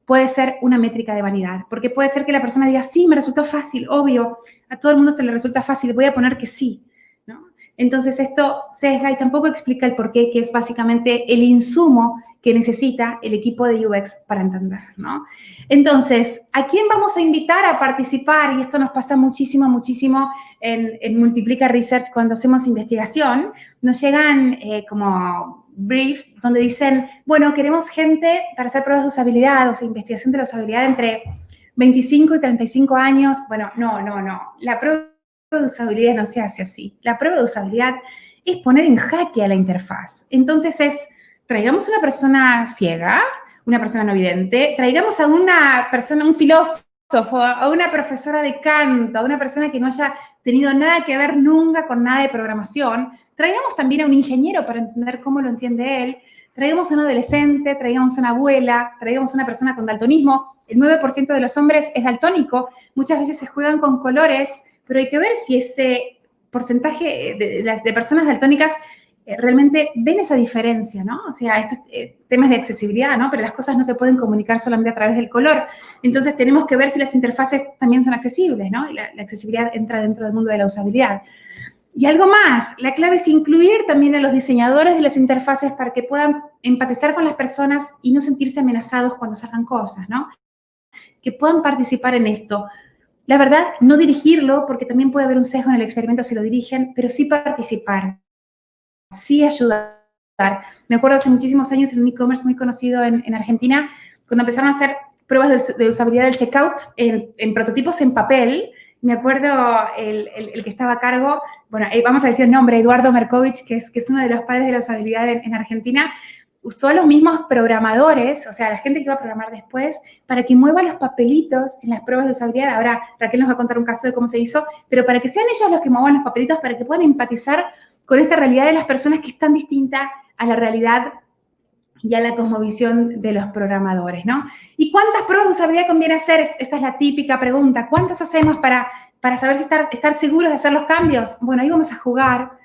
puede ser una métrica de vanidad. Porque puede ser que la persona diga, sí, me resultó fácil, obvio, a todo el mundo esto le resulta fácil, voy a poner que sí, ¿no? Entonces esto sesga y tampoco explica el porqué, que es básicamente el insumo que necesita el equipo de UX para entender, ¿no? Entonces, ¿a quién vamos a invitar a participar? Y esto nos pasa muchísimo en Multiplica Research cuando hacemos investigación. Nos llegan como briefs donde dicen, bueno, queremos gente para hacer pruebas de usabilidad, o sea, investigación de la usabilidad entre 25 y 35 años. Bueno, no. La prueba de usabilidad no se hace así. La prueba de usabilidad es poner en jaque a la interfaz. Entonces traigamos una persona ciega, una persona no vidente, traigamos a una persona, un filósofo, a una profesora de canto, a una persona que no haya tenido nada que ver nunca con nada de programación, traigamos también a un ingeniero para entender cómo lo entiende él, traigamos a un adolescente, traigamos a una abuela, traigamos a una persona con daltonismo. El 9% de los hombres es daltónico, muchas veces se juegan con colores, pero hay que ver si ese porcentaje de personas daltónicas realmente ven esa diferencia, ¿no? O sea, estos temas de accesibilidad, ¿no? Pero las cosas no se pueden comunicar solamente a través del color. Entonces, tenemos que ver si las interfaces también son accesibles, ¿no? Y la accesibilidad entra dentro del mundo de la usabilidad. Y algo más, la clave es incluir también a los diseñadores de las interfaces para que puedan empatizar con las personas y no sentirse amenazados cuando salgan cosas, ¿no? Que puedan participar en esto. La verdad, no dirigirlo, porque también puede haber un sesgo en el experimento si lo dirigen, pero sí participar. Sí ayudar. Me acuerdo hace muchísimos años en un e-commerce muy conocido en Argentina, cuando empezaron a hacer pruebas de usabilidad del checkout en prototipos en papel. Me acuerdo el que estaba a cargo, bueno, vamos a decir el nombre, Eduardo Merkovich, que es uno de los padres de la usabilidad en Argentina, usó a los mismos programadores, o sea, la gente que iba a programar después, para que mueva los papelitos en las pruebas de usabilidad. Ahora Raquel nos va a contar un caso de cómo se hizo, pero para que sean ellos los que muevan los papelitos, para que puedan empatizar con esta realidad de las personas que es tan distinta a la realidad y a la cosmovisión de los programadores, ¿no? ¿Y cuántas pruebas de usabilidad conviene hacer? Esta es la típica pregunta. ¿Cuántas hacemos para saber si estar seguros de hacer los cambios? Bueno, ahí vamos a jugar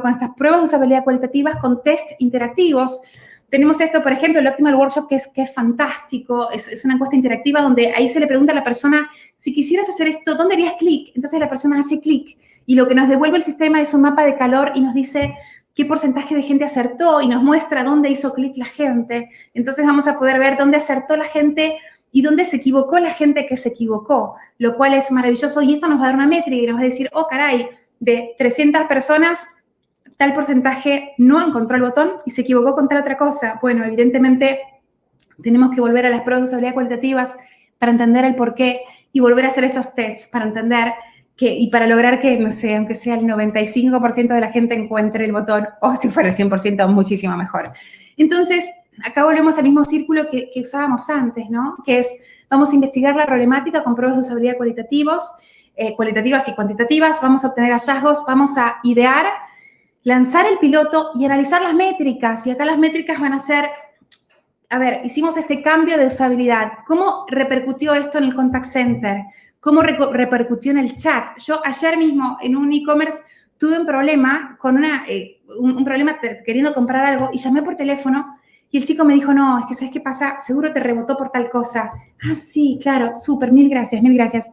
con estas pruebas de usabilidad cualitativas con test interactivos. Tenemos esto, por ejemplo, el Optimal Workshop, que es fantástico. Es una encuesta interactiva donde ahí se le pregunta a la persona, si quisieras hacer esto, ¿dónde harías clic? Entonces la persona hace clic y lo que nos devuelve el sistema es un mapa de calor y nos dice qué porcentaje de gente acertó y nos muestra dónde hizo clic la gente. Entonces vamos a poder ver dónde acertó la gente y dónde se equivocó la gente que se equivocó, lo cual es maravilloso. Y esto nos va a dar una métrica y nos va a decir, oh, caray, de 300 personas, tal porcentaje no encontró el botón y se equivocó con tal otra cosa. Bueno, evidentemente tenemos que volver a las pruebas de usabilidad cualitativas para entender el por qué y volver a hacer estos tests para entender y para lograr que, no sé, aunque sea el 95% de la gente encuentre el botón, o si fuera el 100%, muchísimo mejor. Entonces, acá volvemos al mismo círculo que usábamos antes, ¿no? Que es, vamos a investigar la problemática con pruebas de usabilidad cualitativas y cuantitativas, vamos a obtener hallazgos, vamos a idear, lanzar el piloto y analizar las métricas. Y acá las métricas van a ser, a ver, hicimos este cambio de usabilidad. ¿Cómo repercutió esto en el contact center? ¿Cómo repercutió en el chat? Yo ayer mismo en un e-commerce tuve un problema con un problema queriendo comprar algo y llamé por teléfono y el chico me dijo, no, es que ¿sabes qué pasa? Seguro te rebotó por tal cosa. Ah, sí, claro, súper, mil gracias, mil gracias.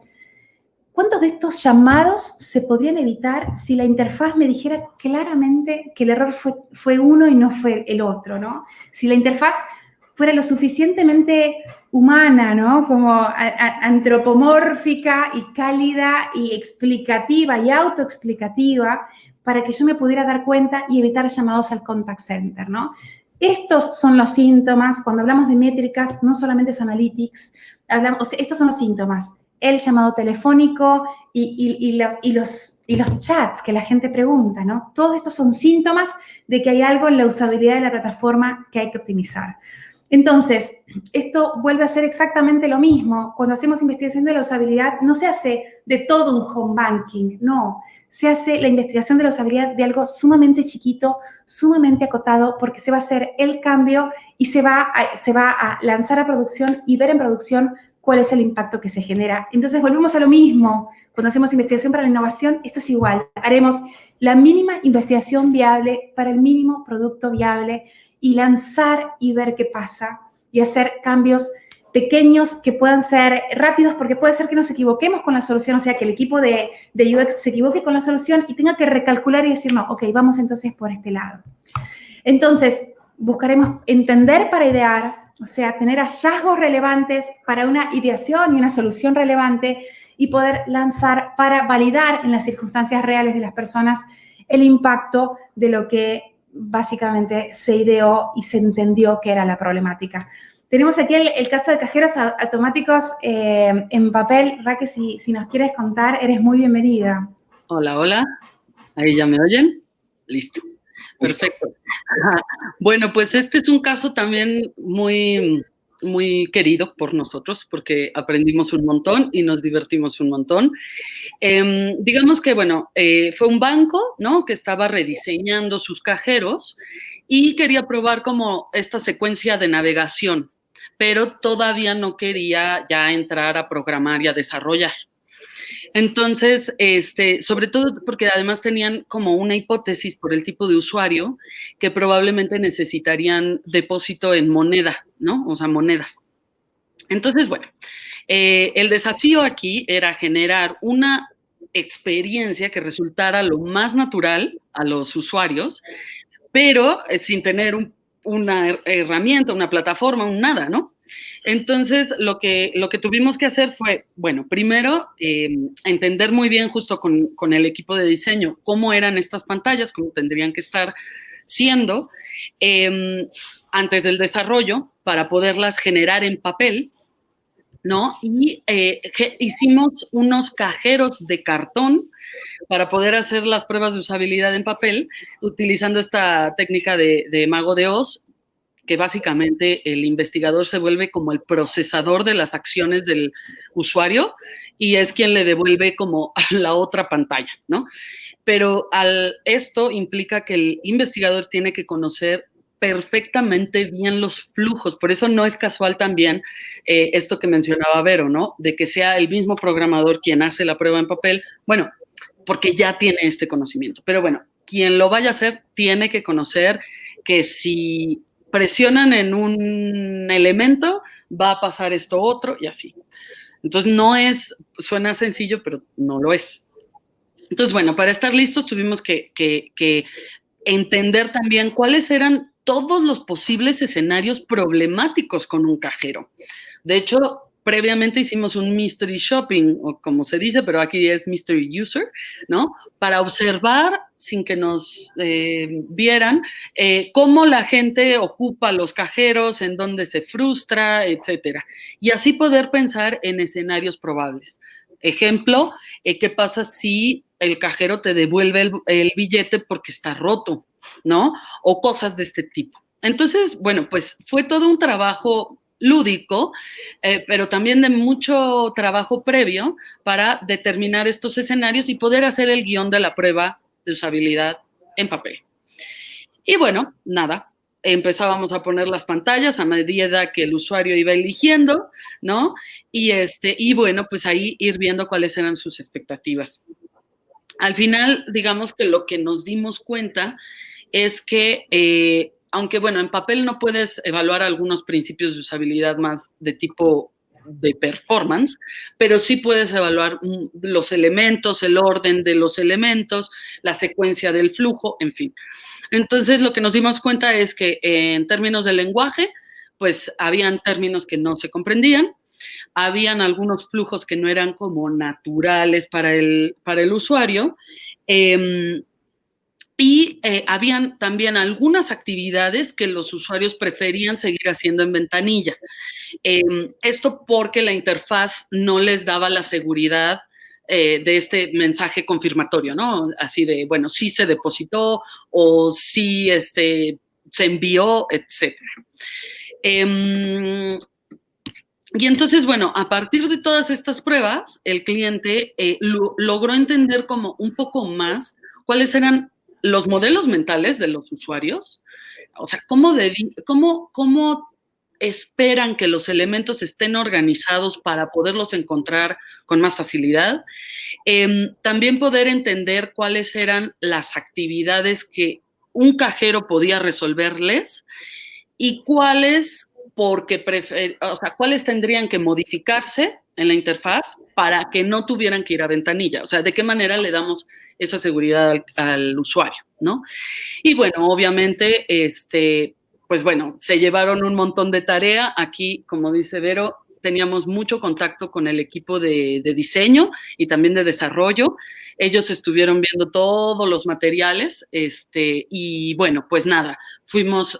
¿Cuántos de estos llamados se podrían evitar si la interfaz me dijera claramente que el error fue uno y no fue el otro, ¿no? Si la interfaz fuera lo suficientemente humana, ¿no? Como antropomórfica y cálida y explicativa y autoexplicativa para que yo me pudiera dar cuenta y evitar llamados al contact center, ¿no? Estos son los síntomas. Cuando hablamos de métricas, no solamente es analytics, estos son los síntomas. El llamado telefónico y los chats que la gente pregunta, ¿no? Todos estos son síntomas de que hay algo en la usabilidad de la plataforma que hay que optimizar. Entonces, esto vuelve a ser exactamente lo mismo. Cuando hacemos investigación de la usabilidad, no se hace de todo un home banking, no. Se hace la investigación de la usabilidad de algo sumamente chiquito, sumamente acotado, porque se va a hacer el cambio y se va a lanzar a producción y ver en producción cuál es el impacto que se genera. Entonces, volvemos a lo mismo. Cuando hacemos investigación para la innovación, esto es igual. Haremos la mínima investigación viable para el mínimo producto viable y lanzar y ver qué pasa y hacer cambios pequeños que puedan ser rápidos, porque puede ser que nos equivoquemos con la solución, o sea, que el equipo de UX se equivoque con la solución y tenga que recalcular y decir, no, ok, vamos entonces por este lado. Entonces, buscaremos entender para idear, o sea, tener hallazgos relevantes para una ideación y una solución relevante y poder lanzar para validar en las circunstancias reales de las personas el impacto de lo que básicamente se ideó y se entendió que era la problemática. Tenemos aquí el caso de cajeros automáticos en papel. Raque, si nos quieres contar, eres muy bienvenida. Hola, hola. ¿Ahí ya me oyen? Listo. Perfecto. Bueno, pues este es un caso también muy, muy querido por nosotros porque aprendimos un montón y nos divertimos un montón. Digamos que, bueno, fue un banco, ¿no? Que estaba rediseñando sus cajeros y quería probar como esta secuencia de navegación, pero todavía no quería ya entrar a programar y a desarrollar. Entonces, sobre todo porque además tenían como una hipótesis por el tipo de usuario que probablemente necesitarían depósito en moneda, ¿no? O sea, monedas. Entonces, bueno, el desafío aquí era generar una experiencia que resultara lo más natural a los usuarios, pero sin tener una herramienta, una plataforma, un nada, ¿no? Entonces, lo que tuvimos que hacer fue, bueno, primero, entender muy bien justo con el equipo de diseño cómo eran estas pantallas, cómo tendrían que estar siendo antes del desarrollo para poderlas generar en papel, ¿no? Y hicimos unos cajeros de cartón para poder hacer las pruebas de usabilidad en papel, utilizando esta técnica de Mago de Oz, que básicamente el investigador se vuelve como el procesador de las acciones del usuario y es quien le devuelve como a la otra pantalla, ¿no? Pero esto implica que el investigador tiene que conocer perfectamente bien los flujos. Por eso no es casual también esto que mencionaba Vero, ¿no? De que sea el mismo programador quien hace la prueba en papel. Bueno, porque ya tiene este conocimiento. Pero bueno, quien lo vaya a hacer tiene que conocer que si presionan en un elemento, va a pasar esto otro y así. Entonces suena sencillo, pero no lo es. Entonces, bueno, para estar listos tuvimos que entender también cuáles eran todos los posibles escenarios problemáticos con un cajero. De hecho, previamente hicimos un mystery shopping, o como se dice, pero aquí es mystery user, ¿no? Para observar, sin que nos vieran, cómo la gente ocupa los cajeros, en dónde se frustra, etcétera. Y así poder pensar en escenarios probables. Ejemplo, ¿qué pasa si el cajero te devuelve el billete porque está roto, ¿no? O cosas de este tipo. Entonces, bueno, pues fue todo un trabajo lúdico, pero también de mucho trabajo previo para determinar estos escenarios y poder hacer el guión de la prueba de usabilidad en papel. Y bueno, nada, empezábamos a poner las pantallas a medida que el usuario iba eligiendo, ¿no? Y bueno, pues ahí ir viendo cuáles eran sus expectativas. Al final, digamos que lo que nos dimos cuenta es que, aunque bueno, en papel no puedes evaluar algunos principios de usabilidad más de tipo de performance, pero sí puedes evaluar los elementos, el orden de los elementos, la secuencia del flujo, en fin. Entonces, lo que nos dimos cuenta es que en términos de lenguaje, pues habían términos que no se comprendían, habían algunos flujos que no eran como naturales para el usuario, habían también algunas actividades que los usuarios preferían seguir haciendo en ventanilla. Esto porque la interfaz no les daba la seguridad de este mensaje confirmatorio, ¿no? Así de, bueno, sí se depositó o sí se envió, etcétera. Y entonces, bueno, a partir de todas estas pruebas, el cliente logró entender como un poco más cuáles eran los modelos mentales de los usuarios, o sea, cómo esperan que los elementos estén organizados para poderlos encontrar con más facilidad. También poder entender cuáles eran las actividades que un cajero podía resolverles y cuáles cuáles tendrían que modificarse en la interfaz para que no tuvieran que ir a ventanilla. O sea, de qué manera le damos esa seguridad al usuario, ¿no? Y bueno, obviamente, pues bueno, se llevaron un montón de tarea. Aquí, como dice Vero, teníamos mucho contacto con el equipo de diseño y también de desarrollo. Ellos estuvieron viendo todos los materiales, y bueno, pues nada,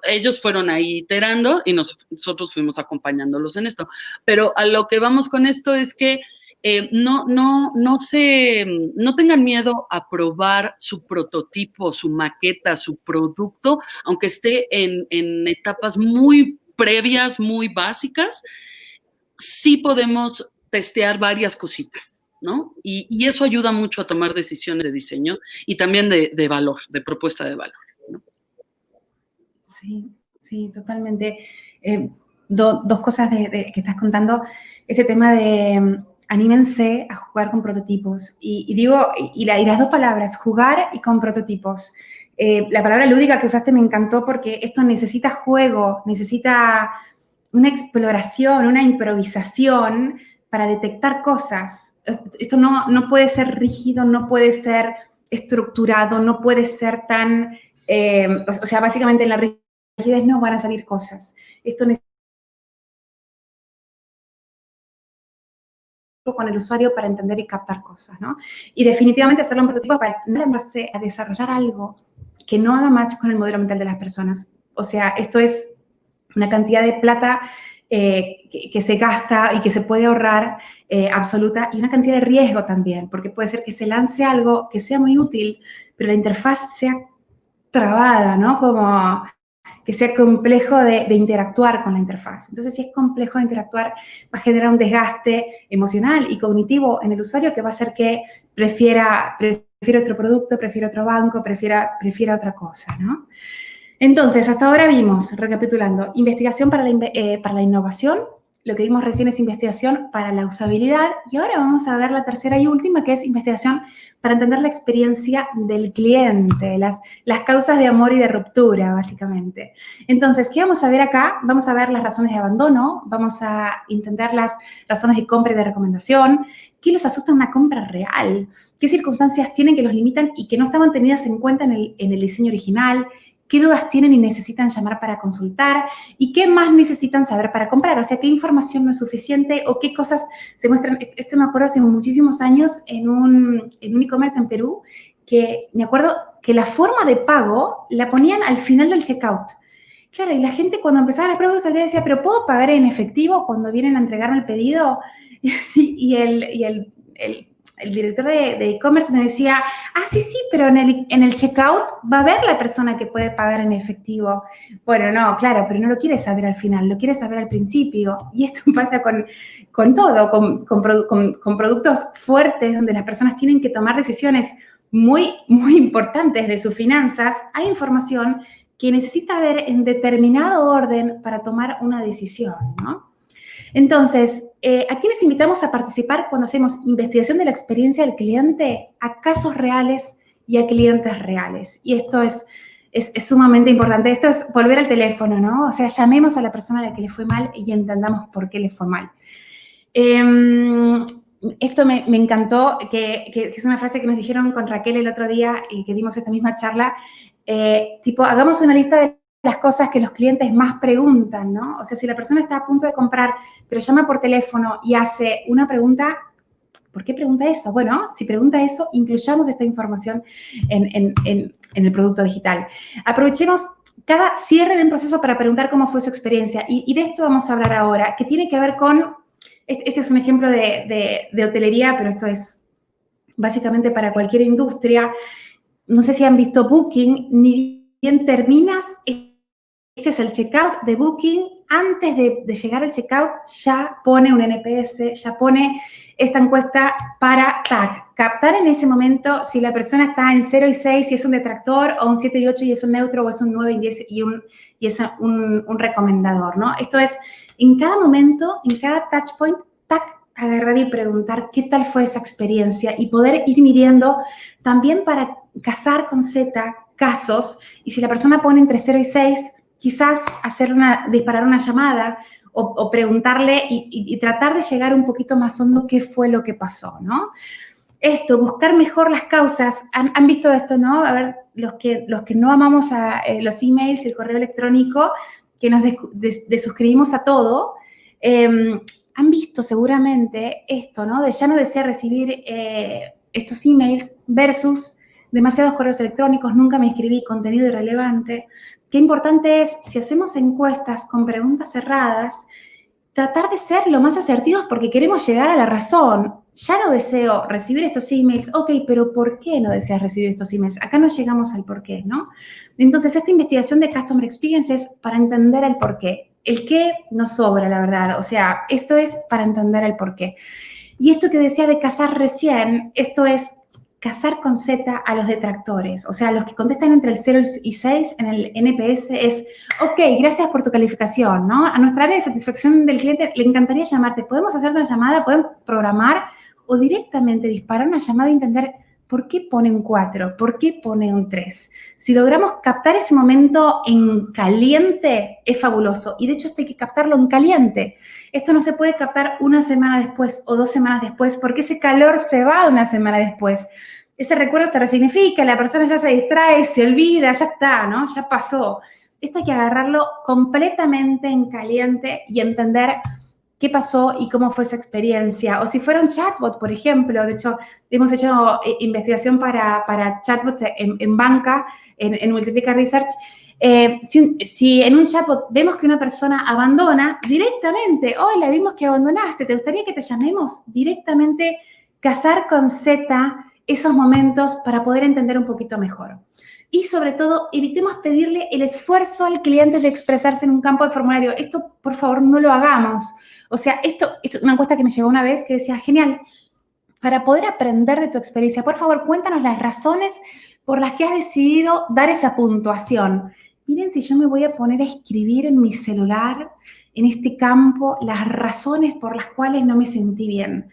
ellos fueron ahí iterando y nosotros fuimos acompañándolos en esto. Pero a lo que vamos con esto es que no tengan miedo a probar su prototipo, su maqueta, su producto, aunque esté en etapas muy previas, muy básicas. Sí podemos testear varias cositas, ¿no? Y eso ayuda mucho a tomar decisiones de diseño y también de valor, de propuesta de valor, ¿no? Sí, totalmente. Dos cosas que estás contando. Ese tema de anímense a jugar con prototipos. Y las dos palabras, jugar y con prototipos. La palabra lúdica que usaste me encantó porque esto necesita juego, necesita una exploración, una improvisación para detectar cosas. Esto no puede ser rígido, no puede ser estructurado, no puede ser tan... o sea, básicamente en la rigidez no van a salir cosas. Esto necesita con el usuario para entender y captar cosas, ¿no? Y definitivamente hacerlo un prototipo para no lanzarse a desarrollar algo que no haga match con el modelo mental de las personas. O sea, esto es una cantidad de plata que se gasta y que se puede ahorrar absoluta, y una cantidad de riesgo también, porque puede ser que se lance algo que sea muy útil, pero la interfaz sea trabada, ¿no? Como que sea complejo de interactuar con la interfaz. Entonces, si es complejo de interactuar, va a generar un desgaste emocional y cognitivo en el usuario que va a hacer que prefiera otro producto, prefiera otro banco, prefiera otra cosa, ¿no? Entonces, hasta ahora vimos, recapitulando, investigación para la innovación, lo que vimos recién es investigación para la usabilidad y ahora vamos a ver la tercera y última, que es investigación para entender la experiencia del cliente, las causas de amor y de ruptura, básicamente. Entonces, ¿qué vamos a ver acá? Vamos a ver las razones de abandono, vamos a entender las razones de compra y de recomendación, qué los asusta una compra real, qué circunstancias tienen que los limitan y que no estaban tenidas en cuenta en el diseño original, qué dudas tienen y necesitan llamar para consultar y qué más necesitan saber para comprar, o sea, qué información no es suficiente o qué cosas se muestran. Esto me acuerdo hace muchísimos años en un e-commerce en Perú, que me acuerdo que la forma de pago la ponían al final del checkout. Claro, y la gente cuando empezaba las pruebas salía decía, ¿pero puedo pagar en efectivo cuando vienen a entregarme el pedido? Y el director de e-commerce me decía, sí, pero en el checkout va a haber la persona que puede pagar en efectivo. Bueno, no, claro, pero no lo quieres saber al final, lo quieres saber al principio. Y esto pasa con todo, con productos fuertes donde las personas tienen que tomar decisiones muy, muy importantes de sus finanzas. Hay información que necesita ver en determinado orden para tomar una decisión, ¿no? Entonces, ¿a quiénes invitamos a participar cuando hacemos investigación de la experiencia del cliente? A casos reales y a clientes reales. Y esto es sumamente importante. Esto es volver al teléfono, ¿no? O sea, llamemos a la persona a la que le fue mal y entendamos por qué le fue mal. Esto me encantó, que es una frase que nos dijeron con Raquel el otro día y que dimos esta misma charla, tipo, hagamos una lista de las cosas que los clientes más preguntan, ¿no? O sea, si la persona está a punto de comprar, pero llama por teléfono y hace una pregunta, ¿por qué pregunta eso? Bueno, si pregunta eso, incluyamos esta información en el producto digital. Aprovechemos cada cierre de un proceso para preguntar cómo fue su experiencia. Y de esto vamos a hablar ahora, que tiene que ver con, este es un ejemplo de hotelería, pero esto es básicamente para cualquier industria. No sé si han visto Booking, ni bien terminas, este es el checkout de Booking, antes de llegar al checkout ya pone un NPS, ya pone esta encuesta para captar en ese momento si la persona está en 0 y 6 y es un detractor, o un 7 y 8 y es un neutro, o es un 9 y 10 y es un recomendador, ¿no? Esto es, en cada momento, en cada touch point, agarrar y preguntar qué tal fue esa experiencia y poder ir midiendo también para cazar con Z casos, y si la persona pone entre 0 y 6, quizás disparar una llamada o preguntarle y tratar de llegar un poquito más hondo qué fue lo que pasó, ¿no? Esto, buscar mejor las causas. ¿Han visto esto, no? A ver, los que no amamos los emails y el correo electrónico, que nos desuscribimos a todo, han visto seguramente esto, ¿no? De ya no desear recibir estos emails versus demasiados correos electrónicos, nunca me inscribí, contenido irrelevante. Qué importante es, si hacemos encuestas con preguntas cerradas, tratar de ser lo más asertivos porque queremos llegar a la razón. Ya no deseo recibir estos emails, ok, pero ¿por qué no deseas recibir estos emails? Acá no llegamos al por qué, ¿no? Entonces, esta investigación de Customer Experience es para entender el por qué. El qué nos sobra, la verdad. O sea, esto es para entender el por qué. Y esto que decía de cazar recién, esto es cazar con Z a los detractores. O sea, los que contestan entre el 0 y 6 en el NPS es, ok, gracias por tu calificación, ¿no? A nuestra área de satisfacción del cliente le encantaría llamarte. ¿Podemos hacerte una llamada? ¿Podemos programar? O directamente disparar una llamada e entender por qué pone un 4, por qué pone un 3. Si logramos captar ese momento en caliente, es fabuloso. Y de hecho, esto hay que captarlo en caliente. Esto no se puede captar una semana después o 2 semanas después, porque ese calor se va una semana después. Ese recuerdo se resignifica, la persona ya se distrae, se olvida, ya está, ¿no? Ya pasó. Esto hay que agarrarlo completamente en caliente y entender qué pasó y cómo fue esa experiencia. O si fuera un chatbot, por ejemplo. De hecho, hemos hecho investigación para chatbots en banca, en Multiplica Research. Si en un chatbot vemos que una persona abandona, directamente, hola, vimos que abandonaste, ¿te gustaría que te llamemos? Directamente cazar con Z esos momentos para poder entender un poquito mejor. Y sobre todo, evitemos pedirle el esfuerzo al cliente de expresarse en un campo de formulario. Esto, por favor, no lo hagamos. O sea, esto es una encuesta que me llegó una vez que decía, genial, para poder aprender de tu experiencia, por favor, cuéntanos las razones por las que has decidido dar esa puntuación. Miren, si yo me voy a poner a escribir en mi celular en este campo las razones por las cuales no me sentí bien.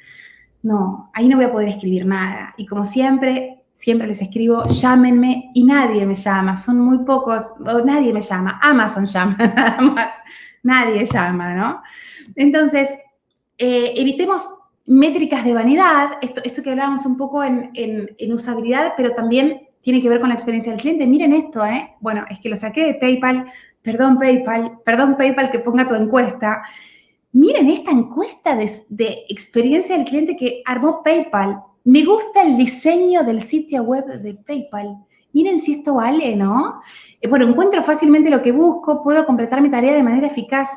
No, ahí no voy a poder escribir nada. Y como siempre les escribo, llámenme, y nadie me llama, son muy pocos, o nadie me llama, Amazon llama nada más, nadie llama, ¿no? Entonces, evitemos métricas de vanidad, esto que hablábamos un poco en usabilidad, pero también tiene que ver con la experiencia del cliente. Miren esto, bueno, es que lo saqué de PayPal, perdón PayPal que ponga tu encuesta. Miren esta encuesta de experiencia del cliente que armó PayPal. Me gusta el diseño del sitio web de PayPal. Miren si esto vale, ¿no? Bueno, encuentro fácilmente lo que busco, puedo completar mi tarea de manera eficaz.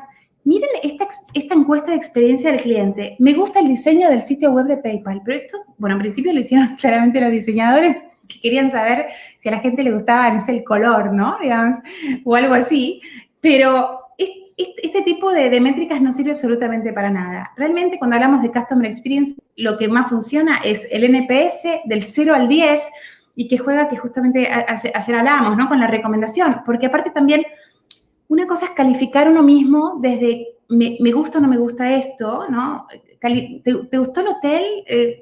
Miren esta encuesta de experiencia del cliente. Me gusta el diseño del sitio web de PayPal. Pero esto, bueno, en principio lo hicieron claramente los diseñadores que querían saber si a la gente le gustaba, no sé, el color, ¿no? Digamos, o algo así. Pero este tipo de métricas no sirve absolutamente para nada. Realmente, cuando hablamos de Customer Experience, lo que más funciona es el NPS del 0 al 10 y que juega, que justamente ayer hablábamos, ¿no? Con la recomendación. Porque aparte también, una cosa es calificar uno mismo desde me gusta o no me gusta esto, ¿no? ¿Te gustó el hotel?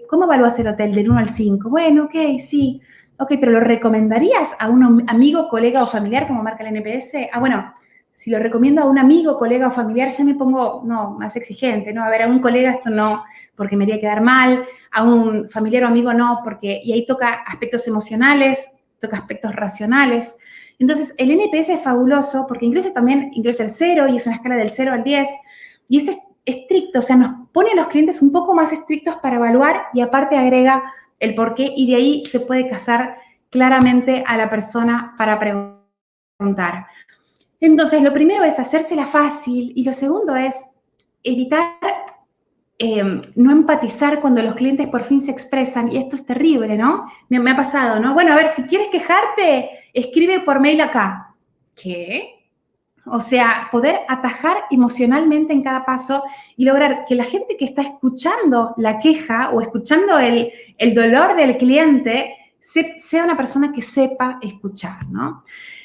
¿Cómo evalúas el hotel del 1 al 5? Bueno, ok, sí. Ok, pero ¿lo recomendarías a un amigo, colega o familiar como marca el NPS? Bueno, si lo recomiendo a un amigo, colega o familiar, ya me pongo, no, más exigente, ¿no? A ver, a un colega esto no, porque me haría quedar mal, a un familiar o amigo no, porque, y ahí toca aspectos emocionales, toca aspectos racionales. Entonces, el NPS es fabuloso porque incluye el 0 y es una escala del 0 al 10 y es estricto, o sea, nos pone a los clientes un poco más estrictos para evaluar y aparte agrega el por qué y de ahí se puede casar claramente a la persona para preguntar. Entonces, lo primero es hacérsela fácil y lo segundo es evitar no empatizar cuando los clientes por fin se expresan, y esto es terrible, ¿no? Me ha pasado, ¿no? Bueno, a ver, si quieres quejarte, escribe por mail acá. ¿Qué? O sea, poder atajar emocionalmente en cada paso y lograr que la gente que está escuchando la queja o escuchando el dolor del cliente sea una persona que sepa escuchar, ¿no?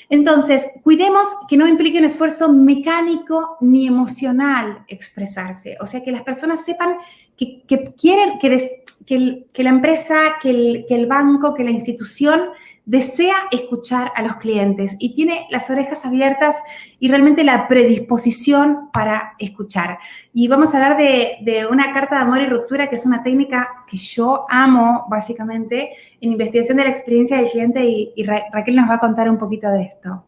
Entonces, cuidemos que no implique un esfuerzo mecánico ni emocional expresarse. O sea, que las personas sepan que quieren, que la empresa, que el banco, que la institución desea escuchar a los clientes y tiene las orejas abiertas y realmente la predisposición para escuchar. Y vamos a hablar de una carta de amor y ruptura, que es una técnica que yo amo, básicamente, en investigación de la experiencia del cliente, y Raquel nos va a contar un poquito de esto.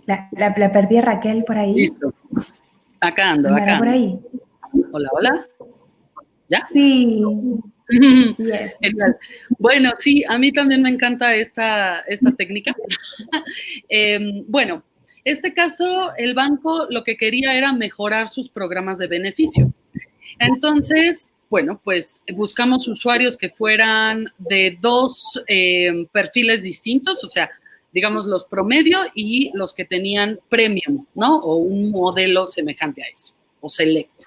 La perdí a Raquel por ahí. Listo. Acá ando, acá ando. Por ahí. Hola, hola. ¿Ya? Sí. Yes. Genial. Bueno, sí, a mí también me encanta esta técnica. Bueno, este caso, el banco lo que quería era mejorar sus programas de beneficio. Entonces, bueno, pues buscamos usuarios que fueran de dos perfiles distintos, o sea, digamos los promedio y los que tenían premium, ¿no? O un modelo semejante a eso, o select.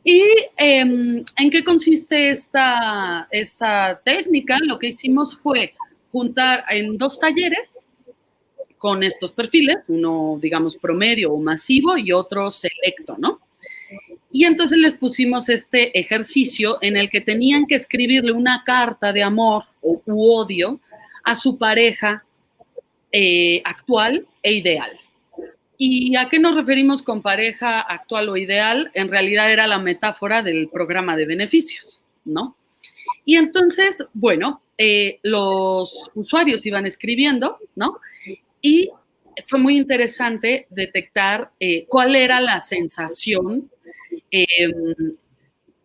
¿Y en qué consiste esta técnica? Lo que hicimos fue juntar en 2 talleres con estos perfiles, uno, digamos, promedio o masivo y otro selecto, ¿no? Y entonces les pusimos este ejercicio en el que tenían que escribirle una carta de amor u odio a su pareja actual e ideal. ¿Y a qué nos referimos con pareja actual o ideal? En realidad era la metáfora del programa de beneficios, ¿no? Y entonces, bueno, los usuarios iban escribiendo, ¿no? Y fue muy interesante detectar cuál era la sensación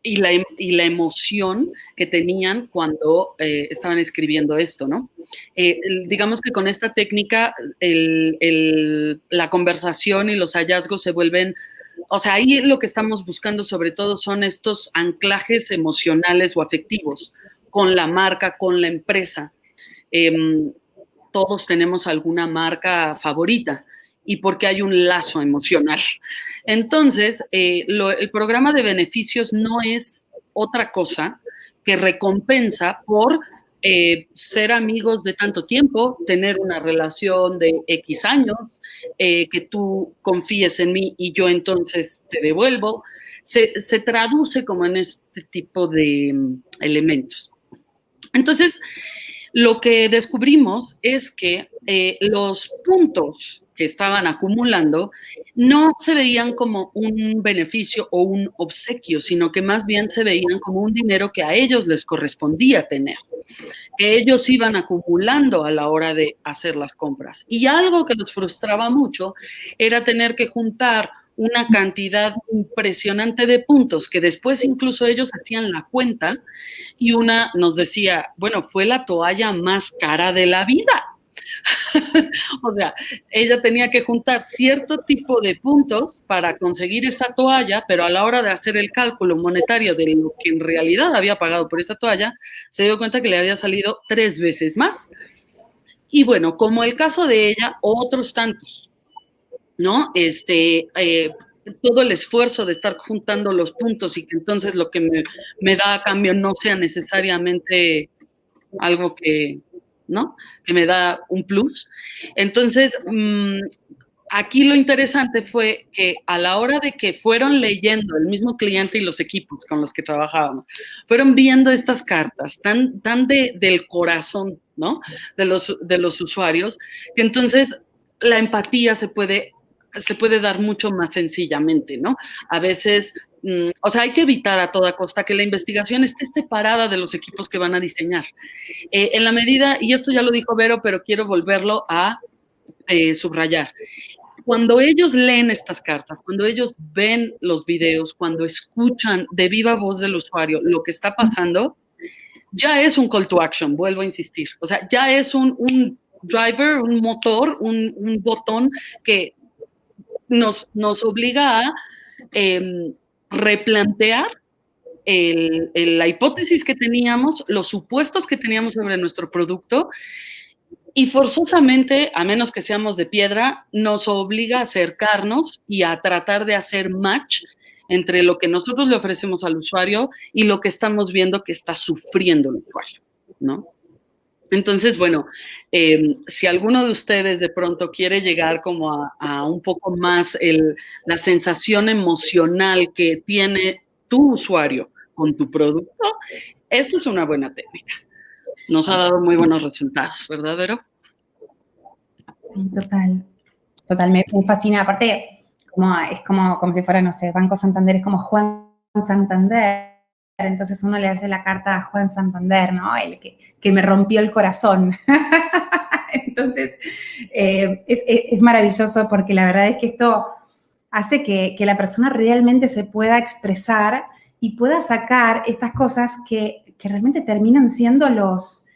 y la emoción que tenían cuando estaban escribiendo esto, ¿no? Digamos que con esta técnica la conversación y los hallazgos se vuelven, o sea, ahí lo que estamos buscando sobre todo son estos anclajes emocionales o afectivos con la marca, con la empresa. Todos tenemos alguna marca favorita y porque hay un lazo emocional. Entonces, el programa de beneficios no es otra cosa que recompensa por ser amigos de tanto tiempo, tener una relación de X años, que tú confíes en mí y yo entonces te devuelvo, se traduce como en este tipo de elementos. Entonces, lo que descubrimos es que los puntos que estaban acumulando no se veían como un beneficio o un obsequio, sino que más bien se veían como un dinero que a ellos les correspondía tener, que ellos iban acumulando a la hora de hacer las compras. Y algo que los frustraba mucho era tener que juntar una cantidad impresionante de puntos que después incluso ellos hacían la cuenta y una nos decía, bueno, fue la toalla más cara de la vida. O sea, ella tenía que juntar cierto tipo de puntos para conseguir esa toalla, pero a la hora de hacer el cálculo monetario de lo que en realidad había pagado por esa toalla, se dio cuenta que le había salido 3 veces más. Y bueno, como el caso de ella, otros tantos, ¿no? Todo el esfuerzo de estar juntando los puntos y que entonces lo que me da a cambio no sea necesariamente algo que, ¿no? Que me da un plus. Entonces, aquí lo interesante fue que a la hora de que fueron leyendo el mismo cliente y los equipos con los que trabajábamos, fueron viendo estas cartas tan del corazón, ¿no? De los usuarios, que entonces la empatía se puede dar mucho más sencillamente, ¿no? A veces, o sea, hay que evitar a toda costa que la investigación esté separada de los equipos que van a diseñar. En la medida, y esto ya lo dijo Vero, pero quiero volverlo a subrayar. Cuando ellos leen estas cartas, cuando ellos ven los videos, cuando escuchan de viva voz del usuario lo que está pasando, ya es un call to action, vuelvo a insistir. O sea, ya es un driver, un motor, un botón que nos obliga a replantear la hipótesis que teníamos, los supuestos que teníamos sobre nuestro producto, y forzosamente, a menos que seamos de piedra, nos obliga a acercarnos y a tratar de hacer match entre lo que nosotros le ofrecemos al usuario y lo que estamos viendo que está sufriendo el usuario, ¿no? Entonces, bueno, si alguno de ustedes de pronto quiere llegar como a un poco más la sensación emocional que tiene tu usuario con tu producto, esto es una buena técnica. Nos ha dado muy buenos resultados, ¿verdad, Vero? Sí, total, me fascina. Aparte, es como si fuera, no sé, Banco Santander es como Juan Santander. Entonces uno le hace la carta a Juan Santander, ¿no? El que me rompió el corazón. Entonces, es maravilloso porque la verdad es que esto hace que la persona realmente se pueda expresar y pueda sacar estas cosas que realmente terminan siendo los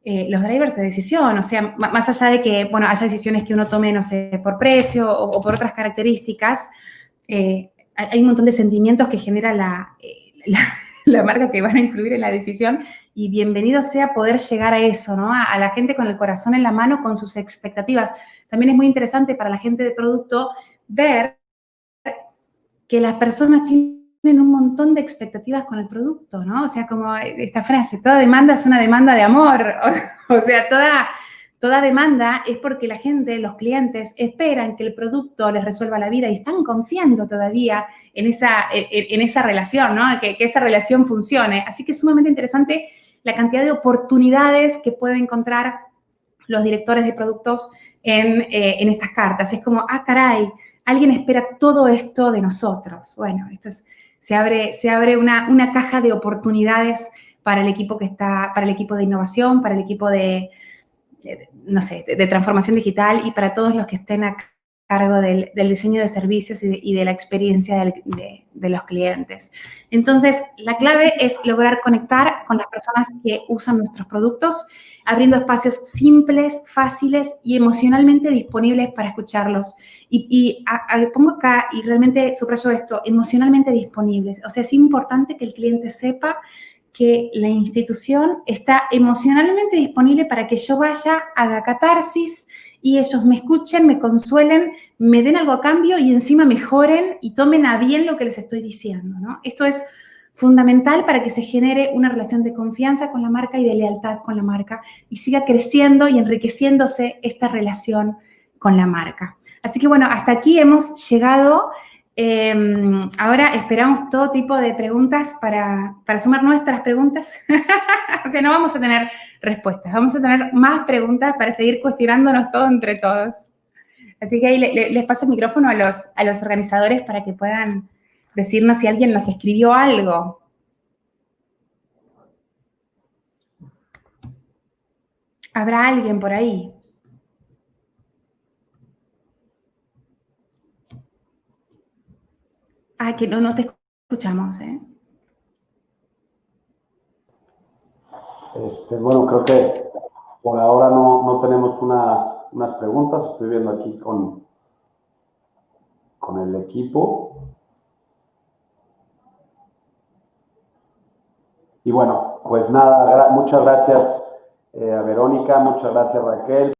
drivers de decisión. O sea, más allá de que, bueno, haya decisiones que uno tome, no sé, por precio o por otras características, hay un montón de sentimientos que genera la marca que van a influir en la decisión, y bienvenido sea poder llegar a eso, ¿no? A la gente con el corazón en la mano, con sus expectativas. También es muy interesante para la gente de producto ver que las personas tienen un montón de expectativas con el producto, ¿no? O sea, como esta frase, toda demanda es una demanda de amor. O sea, toda demanda es porque la gente, los clientes, esperan que el producto les resuelva la vida y están confiando todavía en esa relación, ¿no? Que esa relación funcione. Así que es sumamente interesante la cantidad de oportunidades que pueden encontrar los directores de productos en estas cartas. Es como, caray, alguien espera todo esto de nosotros. Bueno, se abre una caja de oportunidades para el equipo para el equipo de innovación, para el equipo de transformación digital y para todos los que estén a cargo del diseño de servicios y de la experiencia de los clientes. Entonces, la clave es lograr conectar con las personas que usan nuestros productos, abriendo espacios simples, fáciles y emocionalmente disponibles para escucharlos. Y pongo acá, y realmente subrayo esto, emocionalmente disponibles. O sea, es importante que el cliente sepa que la institución está emocionalmente disponible para que yo vaya, haga catarsis y ellos me escuchen, me consuelen, me den algo a cambio y encima mejoren y tomen a bien lo que les estoy diciendo, ¿no? Esto es fundamental para que se genere una relación de confianza con la marca y de lealtad con la marca y siga creciendo y enriqueciéndose esta relación con la marca. Así que bueno, hasta aquí hemos llegado. Ahora esperamos todo tipo de preguntas para sumar nuestras preguntas. O sea, no vamos a tener respuestas, vamos a tener más preguntas para seguir cuestionándonos todo entre todos. Así que ahí les paso el micrófono a los organizadores para que puedan decirnos si alguien nos escribió algo. ¿Habrá alguien por ahí? Ah, que no te escuchamos, ¿eh? Bueno, creo que por ahora no tenemos unas preguntas. Estoy viendo aquí con el equipo. Y bueno, pues nada, muchas gracias a Verónica, muchas gracias Raquel.